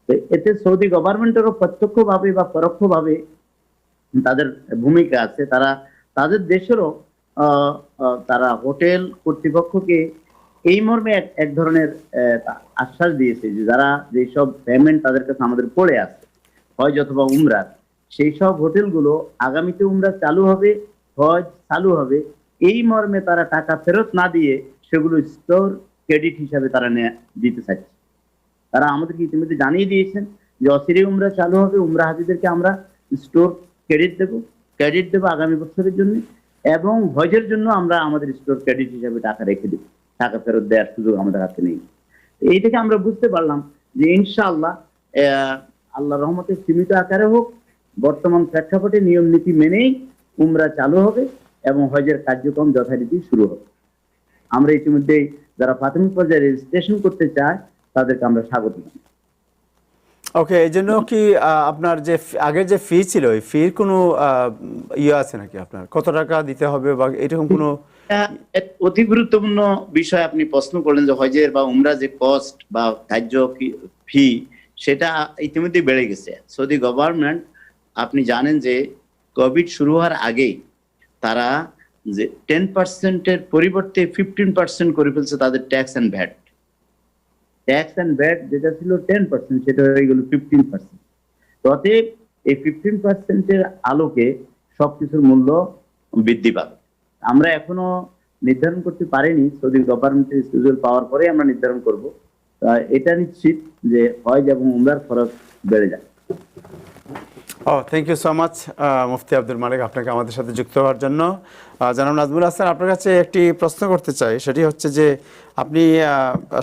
তো এতে সৌদি গভর্নমেন্টেরও প্রত্যক্ষভাবে বা পরোক্ষভাবে তাদের ভূমিকা আছে। তারা তাদের দেশেরও তারা হোটেল কর্তৃপক্ষকে এই মর্মে এক ধরনের আশ্বাস দিয়েছে যে যারা যেসব পেমেন্ট তাদের কাছে আমাদের পড়ে আছে হজ অথবা উমরার, সেই সব হোটেলগুলো আগামীতে উমরা চালু হবে, হজ চালু হবে, এই মর্মে তারা টাকা ফেরত না দিয়ে সেগুলো স্টোর ক্রেডিট হিসাবে তারা দিতে চাইছে। তারা আমাদেরকে ইতিমধ্যে জানিয়ে দিয়েছেন যে অচিরে উমরা চালু হবে, উমরা হাজিদেরকে আমরা স্টোর ক্রেডিট দেবো আগামী বছরের জন্য, এবং হজের জন্য আমরা আমাদের স্টোর ক্রেডিট হিসাবে টাকা রেখে দেবো, টাকা ফেরত দেওয়ার সুযোগ আমাদের হাতে নেই। এই থেকে আমরা বুঝতে পারলাম যে ইনশাআল্লাহ আল্লাহ রহমতে সীমিত আকারে হোক, বর্তমান প্রেক্ষাপটে নিয়ম নীতি মেনেই উমরা চালু হবে এবং হজের কার্যক্রম যথারীতি শুরু হবে। আমরা ইতিমধ্যে যারা প্রাথমিক পর্যায়ে রেজিস্ট্রেশন করতে চায় তাদেরকে আমরা স্বাগত জানাই। ওকে, এই জন্য কি আপনার যে আগের যে ফি ছিল, ওই ফির কোনো ইয়ে আছে নাকি, আপনার কত টাকা দিতে হবে বা এরকম কোনো? অতি গুরুত্বপূর্ণ বিষয় আপনি প্রশ্ন করলেন যে হজের বা উমরা যে কস্ট বা কার্য ফি, সেটা ইতিমধ্যে বেড়ে গেছে। সৌদি গভর্নমেন্ট, আপনি জানেন যে কোভিড শুরু হওয়ার আগেই তারা যে 10%-এর পরিবর্তে 15% করে ফেলছে তাদের ট্যাক্স অ্যান্ড ভ্যাট। যেটা ছিল 10% সেটা হয়ে গেল 15%। অতএব এই 15%-এর আলোকে সবকিছুর মূল্য বৃদ্ধি পাবে। আমরা এখনো নির্ধারণ করতে পারিনি, সৌদি গভর্নমেন্টের স্কেডিউল পাওয়ার পরে আমরা নির্ধারণ করব। এটা নিশ্চিত যে হজ এবং উমরার খরচ বেড়ে যায়। থ্যাংক ইউ সো মাচ মুফতি আব্দুল মালিক, আপনাকে আমাদের সাথে যুক্ত হওয়ার জন্য। জনাব নাজমুল হাসান, আপনার কাছে একটি প্রশ্ন করতে চাই, সেটি হচ্ছে যে আপনি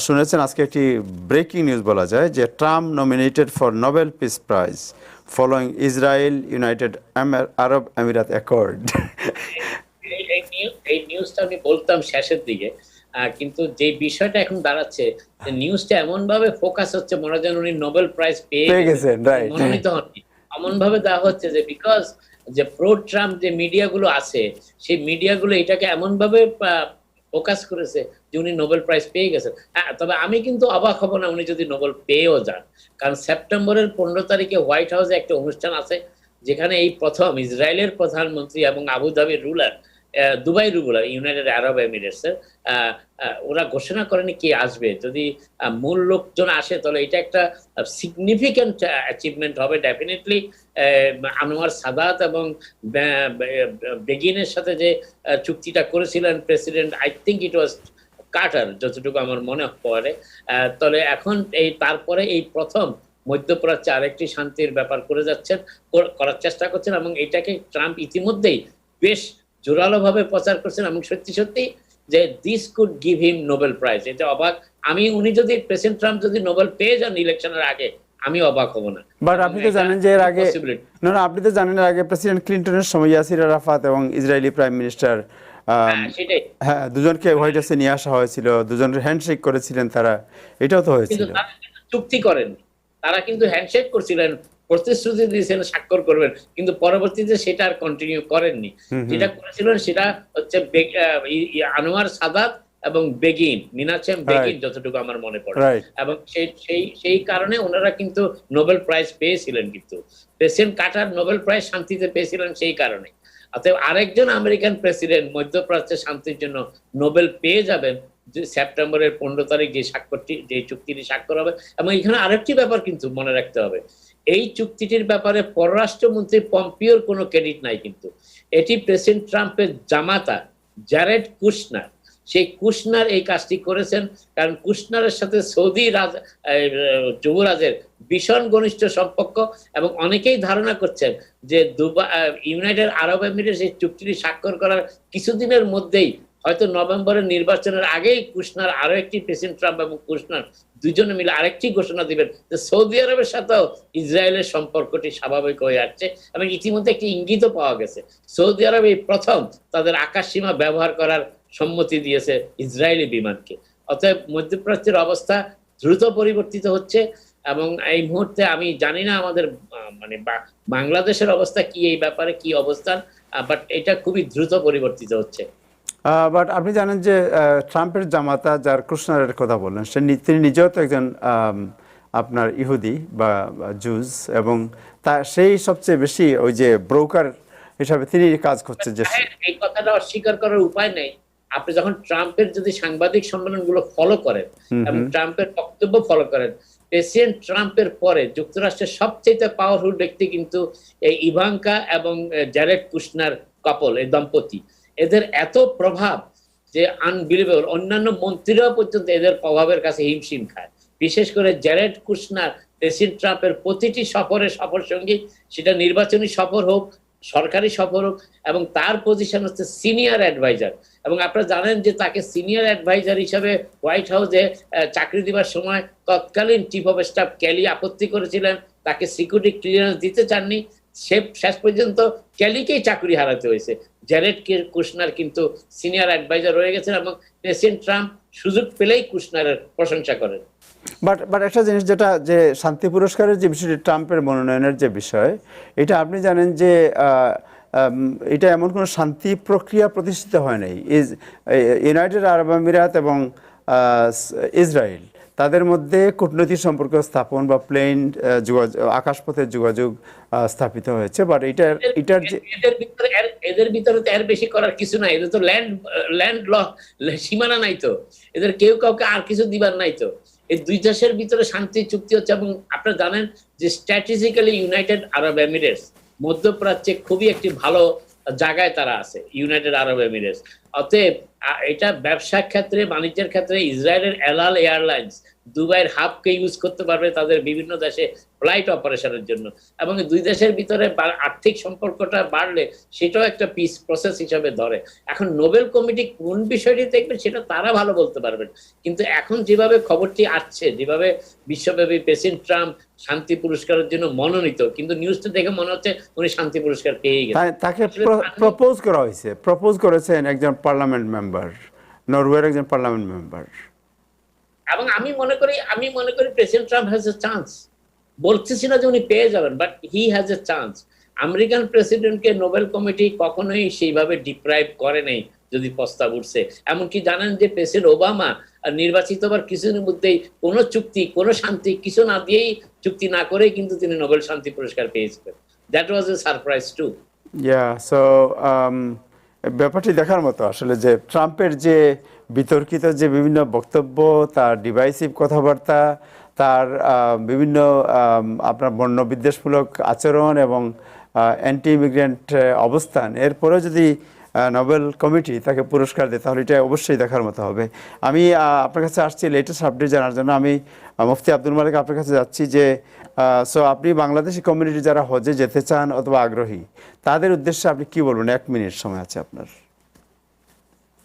শুনেছেন আজকে একটি ব্রেকিং নিউজ বলা যায় যে Trump nominated for Nobel peace prize following Israel United Arab Emirates accord. এই নিউজটা আমি বলতাম শেষের দিকে, কিন্তু যে বিষয়টা এখন দাঁড়াচ্ছে যে নিউজটা এমন ভাবে ফোকাস হচ্ছে মনে হয় উনি নোবেল প্রাইজ পেয়ে গেছেন, মনোনীত হননি, এমন ভাবে দেওয়া হচ্ছে যে বিকজ যে প্রো ট্রাম্প যে মিডিয়াগুলো আছে সেই মিডিয়াগুলো এটাকে এমন ভাবে ফোকাস করেছে যে উনি নোবেল প্রাইজ পেয়ে গেছেন। হ্যাঁ, তবে আমি কিন্তু অবাক হব না উনি যদি নোবেল পেয়েও যান, কারণ সেপ্টেম্বরের 15 তারিখে হোয়াইট হাউসে একটা অনুষ্ঠান আছে যেখানে এই প্রথম ইসরায়েলের প্রধানমন্ত্রী এবং আবুধাবির রুলার, দুবাই রুলার, ইউনাইটেড আরব এমিরেটসের, ওরা ঘোষণা করেনি কে আসবে। যদি মূল লোকজন আসে তাহলে এটা একটা সিগনিফিক্যান্ট অ্যাচিভমেন্ট হবে ডেফিনেটলি। আনোয়ার সাদাত এবং বেগিনের সাথে যে চুক্তিটা করেছিলেন president, I think it was Carter, যতটুকু আমার মনে পড়ে। তাহলে এখন এই তারপরে এই প্রথম মধ্যপ্রাচ্যে আরেকটি শান্তির ব্যাপার করে যাচ্ছেন, করার চেষ্টা করছেন, এবং এটাকে ট্রাম্প ইতিমধ্যেই বেশ জোরালোভাবে প্রচার করছেন, এবং সত্যি সত্যি যে this could give him Nobel prize. এটা অবাক আমি, উনি যদি প্রেসিডেন্ট ট্রাম্প যদি নোবেল পেয়ে যান ইলেকশনের আগে, আমি অবাক হব না। বাট আপনি তো জানেন যে এর আগে, না আপনি তো জানেন এর আগে প্রেসিডেন্ট ক্লিনটনের সময় ইয়াসির আরাফাত এবং ইসরায়েলি প্রাইম মিনিস্টার, সেটাই, হ্যাঁ, দুজনকে হোয়াইট হাউসে নিয়ে আসা হয়েছিল, দুজনের হ্যান্ডশেক করেছিলেন তারা, এটাও তো হয়েছিল। কিন্তু তারা কিন্তু চুক্তি করেননি, তারা কিন্তু হ্যান্ডশেক করছিলেন, প্রতিশ্রুতি দিয়েছেন স্বাক্ষর করবেন, কিন্তু পরবর্তীতে সেটা আর কন্টিনিউ করেননি। যেটা করেছিলেন সেটা হচ্ছে আনোয়ার সাদাত এবং বেগিন, মিনাচেম বেগিন, যতটুকু আমার মনে পড়ে, এবং সেই কারণে ওনারা কিন্তু নোবেল প্রাইজ পেয়েছিলেন। কিন্তু প্রেসিডেন্ট কার্টার নোবেল প্রাইজ শান্তিতে পেয়েছিলেন সেই কারণে। অতএব আরেকজন আমেরিকান প্রেসিডেন্ট মধ্যপ্রাচ্যে শান্তির জন্য নোবেল পেয়ে যাবেন সেপ্টেম্বরের 15 তারিখ যে চুক্তিটি স্বাক্ষর হবে। এবং এখানে আরেকটি ব্যাপার কিন্তু মনে রাখতে হবে, এই চুক্তিটির ব্যাপারে পররাষ্ট্রমন্ত্রী পম্পিওর কোনো ক্রেডিট নাই, কিন্তু এটি প্রেসিডেন্ট ট্রাম্পের জামাতা জ্যারেড কুশনার, সেই কুশনার এই কাজটি করেছেন, কারণ কুশনারের সাথে সৌদি যুবরাজের ভীষণ ঘনিষ্ঠ সম্পর্ক, এবং অনেকেই ধারণা করছেন যে ইউনাইটেড আরব এমিরেটস এই চুক্তিটি স্বাক্ষর করার কিছুদিনের মধ্যেই, হয়তো নভেম্বরের নির্বাচনের আগেই কুশনার আরো একটি, প্রেসিডেন্ট ট্রাম্প এবং কুশনার দুজনে মিলে আরেকটি ঘোষণা দিবেন যে সৌদি আরবের সাথেও ইসরায়েলের সম্পর্কটি স্বাভাবিক হয়ে আসছে, এবং ইতিমধ্যে একটি ইঙ্গিতও পাওয়া গেছে। সৌদি আরব এই প্রথম তাদের আকাশ সীমা ব্যবহার করার সম্মতি দিয়েছে ইসরায়েলি বিমানকে। অতএব মধ্যপ্রাচ্যের অবস্থা দ্রুত পরিবর্তিত হচ্ছে, এবং এই মুহূর্তে আমি জানি না আমাদের মানে বাংলাদেশের অবস্থা কি, এই ব্যাপারে কি অবস্থান, বাট এটা খুবই দ্রুত পরিবর্তিত হচ্ছে। বাট আপনি জানেন যে ট্রাম্পের জামাতা, যার কুশনারের কথা বললেন, তিনি নিজেও তো একজন আপনার ইহুদি বা জুজ, এবং সেই সবচেয়ে বেশি ওই যে ব্রোকার হিসাবে তিনি কাজ করছেন। যে এই কথাটা অস্বীকার করার উপায় নেই। আপনি যখন ট্রাম্পের যদি সাংবাদিক সম্মেলনগুলো ফলো করেন এবং ট্রাম্পের বক্তব্য ফলো করেন, প্রেসিডেন্ট ট্রাম্পের পরে যুক্তরাষ্ট্রের সবচেয়ে পাওয়ারফুল ব্যক্তি কিন্তু এই ইভাঙ্কা এবং জ্যারেড কুশনার কাপল, এই দম্পতি, এদের এত প্রভাব যে আনবিলিভেবল। অন্যান্য মন্ত্রীরাও পর্যন্ত এদের প্রভাবের কাছে হিমশিম খায়। বিশেষ করে জ্যারেড কুশনার প্রেসিডেন্ট ট্রাম্পের প্রতিটি সফর সঙ্গী, সেটা নির্বাচনী সফর হোক, সরকারি সফর হোক, এবং তার পজিশন হচ্ছে সিনিয়র অ্যাডভাইজার। এবং আপনারা জানেন যে তাকে সিনিয়র অ্যাডভাইজার হিসাবে হোয়াইট হাউসে চাকরি দেওয়ার সময় তৎকালীন চিফ অফ স্টাফ কেলি আপত্তি করেছিলেন, তাকে সিকিউরিটি ক্লিয়ারেন্স দিতে চাননি। শেষ পর্যন্ত কেলিকেই চাকরি হারাতে হয়েছে। জ্যারেড কুশনার কিন্তু সিনিয়র অ্যাডভাইজার রয়ে গেছেন, এবং প্রেসিডেন্ট ট্রাম্প সুযোগ পেলেই কুশনারের প্রশংসা করেন। বাট একটা জিনিস, যেটা যে শান্তি পুরস্কারের যে বিষয়টি, ট্রাম্পের মনোনয়নের যে বিষয়, এটা আপনি জানেন যে এটা এমন কোনো শান্তি প্রক্রিয়া প্রতিষ্ঠিত হয় নাই। ইউনাইটেড আরব আমিরাত এবং ইসরায়েল, তাদের মধ্যে কূটনৈতিক সম্পর্ক স্থাপন বা প্লেন যোগাযোগ, আকাশপথের যোগাযোগ স্থাপিত হয়েছে। বাট এটার যে এদের ভিতরে তো এর বেশি করার কিছু নাই। এদের তো ল্যান্ড সীমানা নাই, তো এদের কেউ কাউকে আর কিছু দিবার নাই। তো এই দুই দেশের ভিতরে শান্তি চুক্তি হচ্ছে, এবং আপনারা জানেন যে স্ট্র্যাটেজিক্যালি ইউনাইটেড আরব এমিরেটস মধ্যপ্রাচ্যে খুবই একটি ভালো জায়গায় তারা আছে, ইউনাইটেড আরব এমিরেটস। অতএব এটা ব্যবসার ক্ষেত্রে, বাণিজ্যের ক্ষেত্রে ইসরায়েলের এল আল এয়ারলাইন্স দুবাইয়ের হাবকে ইউজ করতে পারবে তাদের বিভিন্ন দেশে ফ্লাইট অপারেশনের জন্য, এবং দুই দেশের ভিতরে আর্থিক সম্পর্কটা বাড়লে সেটাও একটা পিস প্রসেস হিসাবে ধরে। এখন নোবেল কমিটি কোন বিষয়টি দেখবে সেটা তারা ভালো বলতে পারবেন, কিন্তু এখন যেভাবে খবরটি আসছে, যেভাবে বিশ্বব্যাপী প্রেসিডেন্ট ট্রাম্প শান্তি পুরস্কারের জন্য মনোনীত, কিন্তু নিউজটা দেখে মনে হচ্ছে উনি শান্তি পুরস্কার পেয়ে গেছেন। তাকে প্রপোজ করা হয়েছে, প্রপোজ করেছেন একজন পার্লামেন্ট মেম্বার, নরওয়ের একজন পার্লামেন্ট মেম্বার। এবং আমি মনে করি president Trump has a chance. বলতেছি না যে উনি পেয়ে যাবেন, but he has a chance. American প্রেসিডেন্টকে নোবেল কমিটি কখনোই সেইভাবে ডিপ্রাইভ করে নাই যদি প্রস্তাব উঠছে। এমনকি জানেন যে প্রেসিডেন্ট ওবামা নির্বাচিত হবার কিছুদিনের মধ্যেই কোনো চুক্তি, কোনো শান্তি কিছু না দিয়েই, চুক্তি না করেই কিন্তু তিনি নোবেল শান্তি পুরস্কার পেয়েছিলেন। That was A surprise to. So ব্যাপারটি দেখার মতো আসলে, যে ট্রাম্পের যে বিতর্কিত যে বিভিন্ন বক্তব্য, তার ডিভাইসিভ কথাবার্তা, তার বিভিন্ন আপনার বর্ণ বিদ্বেষমূলক আচরণ এবং অ্যান্টি ইমিগ্রেন্ট অবস্থান, এরপরেও যদি নোবেল কমিটি তাকে পুরস্কার দেয় তাহলে এটা অবশ্যই দেখার মতো হবে। আমি আপনার কাছে আসছি লেটেস্ট আপডেট জানার জন্য। আমি মুফতি আব্দুল মালিক আপনার কাছে যাচ্ছি যে সো আপনি বাংলাদেশি কমিউনিটি যারা হজে যেতে চান অথবা আগ্রহী, তাদের উদ্দেশ্যে আপনি কি বলবেন? 1 মিনিট সময় আছে আপনার।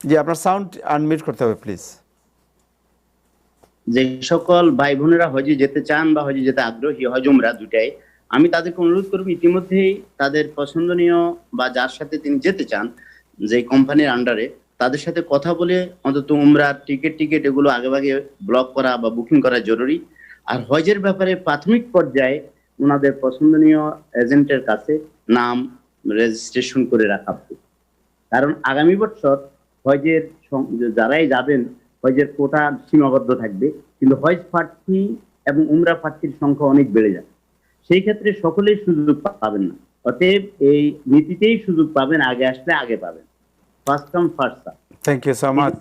জি, আপনার সাউন্ড আনমিউট করতে হবে প্লিজ। যে সকল ভাই বোনেরা হজে যেতে চান বা হজে যেতে আগ্রহী, হজ উমরা দুটাই, আমি তাদেরকে অনুরোধ করব ইতিমধ্যেই তাদের পছন্দনীয় বা যার সাথে তিনি যেতে চান, যে কোম্পানির আন্ডারে, তাদের সাথে কথা বলে অন্তত উমরার টিকিট এগুলো আগেভাগে ব্লক করা বা বুকিং করা জরুরি। আর হজের ব্যাপারে প্রাথমিক পর্যায়ে ওনাদের পছন্দনীয় এজেন্টের কাছে নাম রেজিস্ট্রেশন করে রাখা হবে। কারণ আগামী বছর হজের যারাই যাবেন, হজের কোটা সীমাবদ্ধ থাকবে, কিন্তু হজ প্রার্থী এবং উমরা প্রার্থীর সংখ্যা অনেক বেড়ে যাবে। সেই ক্ষেত্রে সকলেই সুযোগ পাবেন না। অতএব এই নীতিতেই সুযোগ পাবেন, আগে আসলে আগে পাবেন। First come first serve. Thank you so much.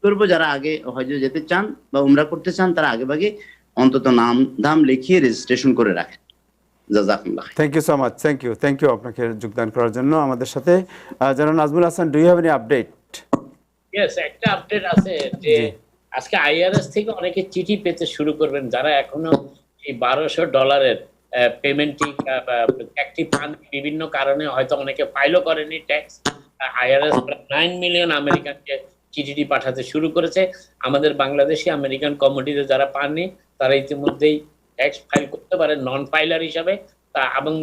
করবো যারা আগে হজে যেতে চান বা উমরা করতে চান, তারা আগে ভাগে অন্তত নাম দাম লিখিয়ে রেজিস্ট্রেশন করে রাখেন। জাযাকুমুল্লাহ। Thank you so much. Thank you আপনাকে যোগদান করার জন্য আমাদের সাথে। জনাব Nazmul Hasan, do you have any update? Yes, একটা আপডেট আছে যে আজকে আইআরএস থেকে অনেকে চিঠি পেতে শুরু করবেন যারা এখনো এই $1200 পেমেন্টটি একটি ফান্ড বিভিন্ন কারণে হয়তো অনেকে ফাইলও করেনি ট্যাক্স। আইআরএস 9 মিলিয়ন আমেরিকানকে চিঠিটি পাঠাতে শুরু করেছে। আমাদের বাংলাদেশি আমেরিকান কমিউনিটিতে যারা পাননি তারা ইতিমধ্যেই ট্যাক্স ফাইল করতে পারে নন ফাইলার হিসাবে, এবং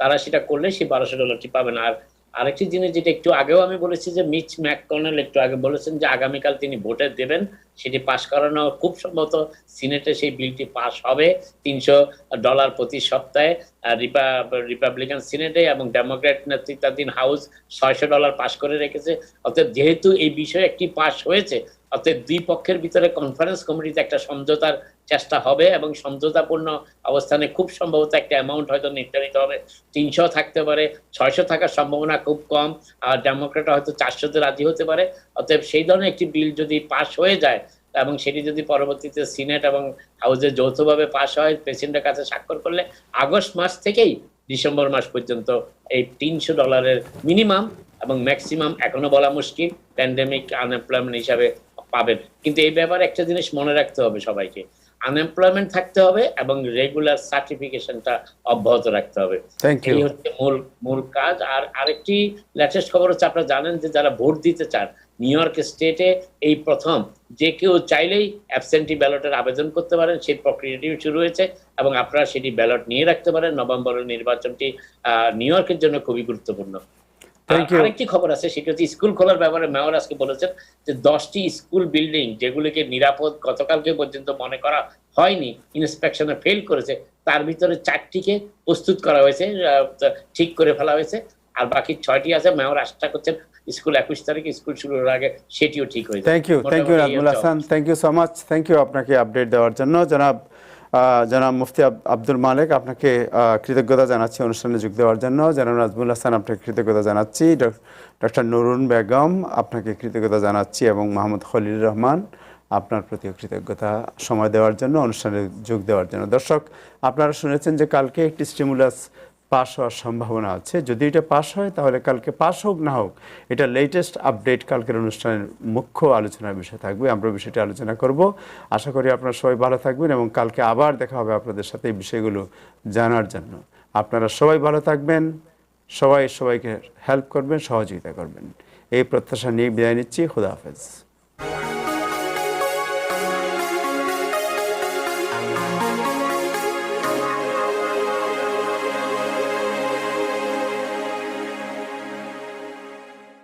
তারা সেটা করলে সেই $1200 পাবেন। আর আরেকটি জিনিস যেটা একটু আগেও আমি বলেছি যে মিচ ম্যাককনেল একটু আগে বলেছেন যে আগামীকাল তিনি ভোটে দেবেন, সেটি পাশ করানো খুব সম্ভবত সিনেটে সেই বিলটি পাস হবে $300 প্রতি সপ্তাহে রিপাবলিকান সিনেটে, এবং ডেমোক্র্যাট নেতৃত্বাধীন হাউস $600 পাস করে রেখেছে। অতএব যেহেতু এই বিষয়ে একটি পাস হয়েছে, অতএব দুই পক্ষের ভিতরে কনফারেন্স কমিটিতে একটা সমঝোতার চেষ্টা হবে এবং সমঝোতাপূর্ণ অবস্থানে খুব সম্ভবত একটা অ্যামাউন্ট হয়তো নির্ধারিত হবে। 300 থাকতে পারে, 600 থাকার সম্ভাবনা খুব কম, আর ডেমোক্রেট হয়তো 400-তে রাজি হতে পারে। অতএব সেই ধরনের একটি বিল যদি পাস হয়ে যায় এবং সেটি যদি পরবর্তীতে সিনেট এবং হাউসে যৌথভাবে পাস হয়, প্রেসিডেন্টের কাছে স্বাক্ষর করলে আগস্ট মাস থেকেই ডিসেম্বর মাস পর্যন্ত এই $300 মিনিমাম এবং ম্যাক্সিমাম এখনো বলা মুশকিল প্যান্ডেমিক আনএমপ্লয়মেন্ট হিসাবে পাবেন। কিন্তু এই ব্যাপারে একটা জিনিস মনে রাখতে হবে সবাইকে, আনএমপ্লয়মেন্ট থাকতে হবে এবং রেগুলার সার্টিফিকেশনটা অব্যাহত রাখতে হবে। এই হচ্ছে মূল কাজ। আর আরেকটি লেটেস্ট খবর হচ্ছে, আপনারা জানেন যে যারা ভোট দিতে চান নিউ ইয়র্ক স্টেটে এই প্রথম যে কেউ চাইলেই অ্যাবসেন্টি ব্যালটের আবেদন করতে পারেন, সেই প্রক্রিয়াটি শুরু হয়েছে এবং আপনারা সেটি ব্যালট নিয়ে রাখতে পারেন। নভেম্বরের নির্বাচনটি নিউ ইয়র্কের জন্য খুবই গুরুত্বপূর্ণ। আরেকটি খবর আছে, সেটা হচ্ছে স্কুল খোলার ব্যাপারে মেয়র আজকে বলেছেন যে 10টি স্কুল বিল্ডিং যেগুলিকে নিরাপদ গতকালকে পর্যন্ত মনে করা হয়নি, ইন্সপেকশনে ফেল করেছে, তার ভিতরে 4টিকে প্রস্তুত করা হয়েছে, ঠিক করে ফেলা হয়েছে, আর বাকি 6টি আছে। মেয়র আশা করছেন স্কুল 21 তারিখে স্কুল শুরুর আগে সেটিও ঠিক হয়ে যাবে। Thank you Nazmul Hasan, thank you so much. Thank you আপনাকে আপডেট দেওয়ার জন্য। জনাব মুফতি আব্দুল মালিক, আপনাকে কৃতজ্ঞতা জানাচ্ছি অনুষ্ঠানে যোগ দেওয়ার জন্য। জনাব নাজমুল হাসান, আপনাকে কৃতজ্ঞতা জানাচ্ছি। ডক্টর নুরুন বেগম, আপনাকে কৃতজ্ঞতা জানাচ্ছি, এবং মোহাম্মদ খলিল রহমান, আপনার প্রতিও কৃতজ্ঞতা সময় দেওয়ার জন্য, অনুষ্ঠানে যোগ দেওয়ার জন্য। দর্শক, আপনারা শুনেছেন যে কালকে একটি স্টিমুলাস পাস হওয়ার সম্ভাবনা আছে। যদি এটা পাস হয় তাহলে কালকে পাস হোক না হোক, এটা লেটেস্ট আপডেট কালকের অনুষ্ঠানের মুখ্য আলোচনার বিষয় থাকবে। আমরা বিষয়টি আলোচনা করব। আশা করি আপনারা সবাই ভালো থাকবেন এবং কালকে আবার দেখা হবে আপনাদের সাথে এই বিষয়গুলো জানার জন্য। আপনারা সবাই ভালো থাকবেন, সবাইকে হেল্প করবেন, সহযোগিতা করবেন, এই প্রত্যাশা নিয়ে বিদায় নিচ্ছি। খোদা হাফেজ।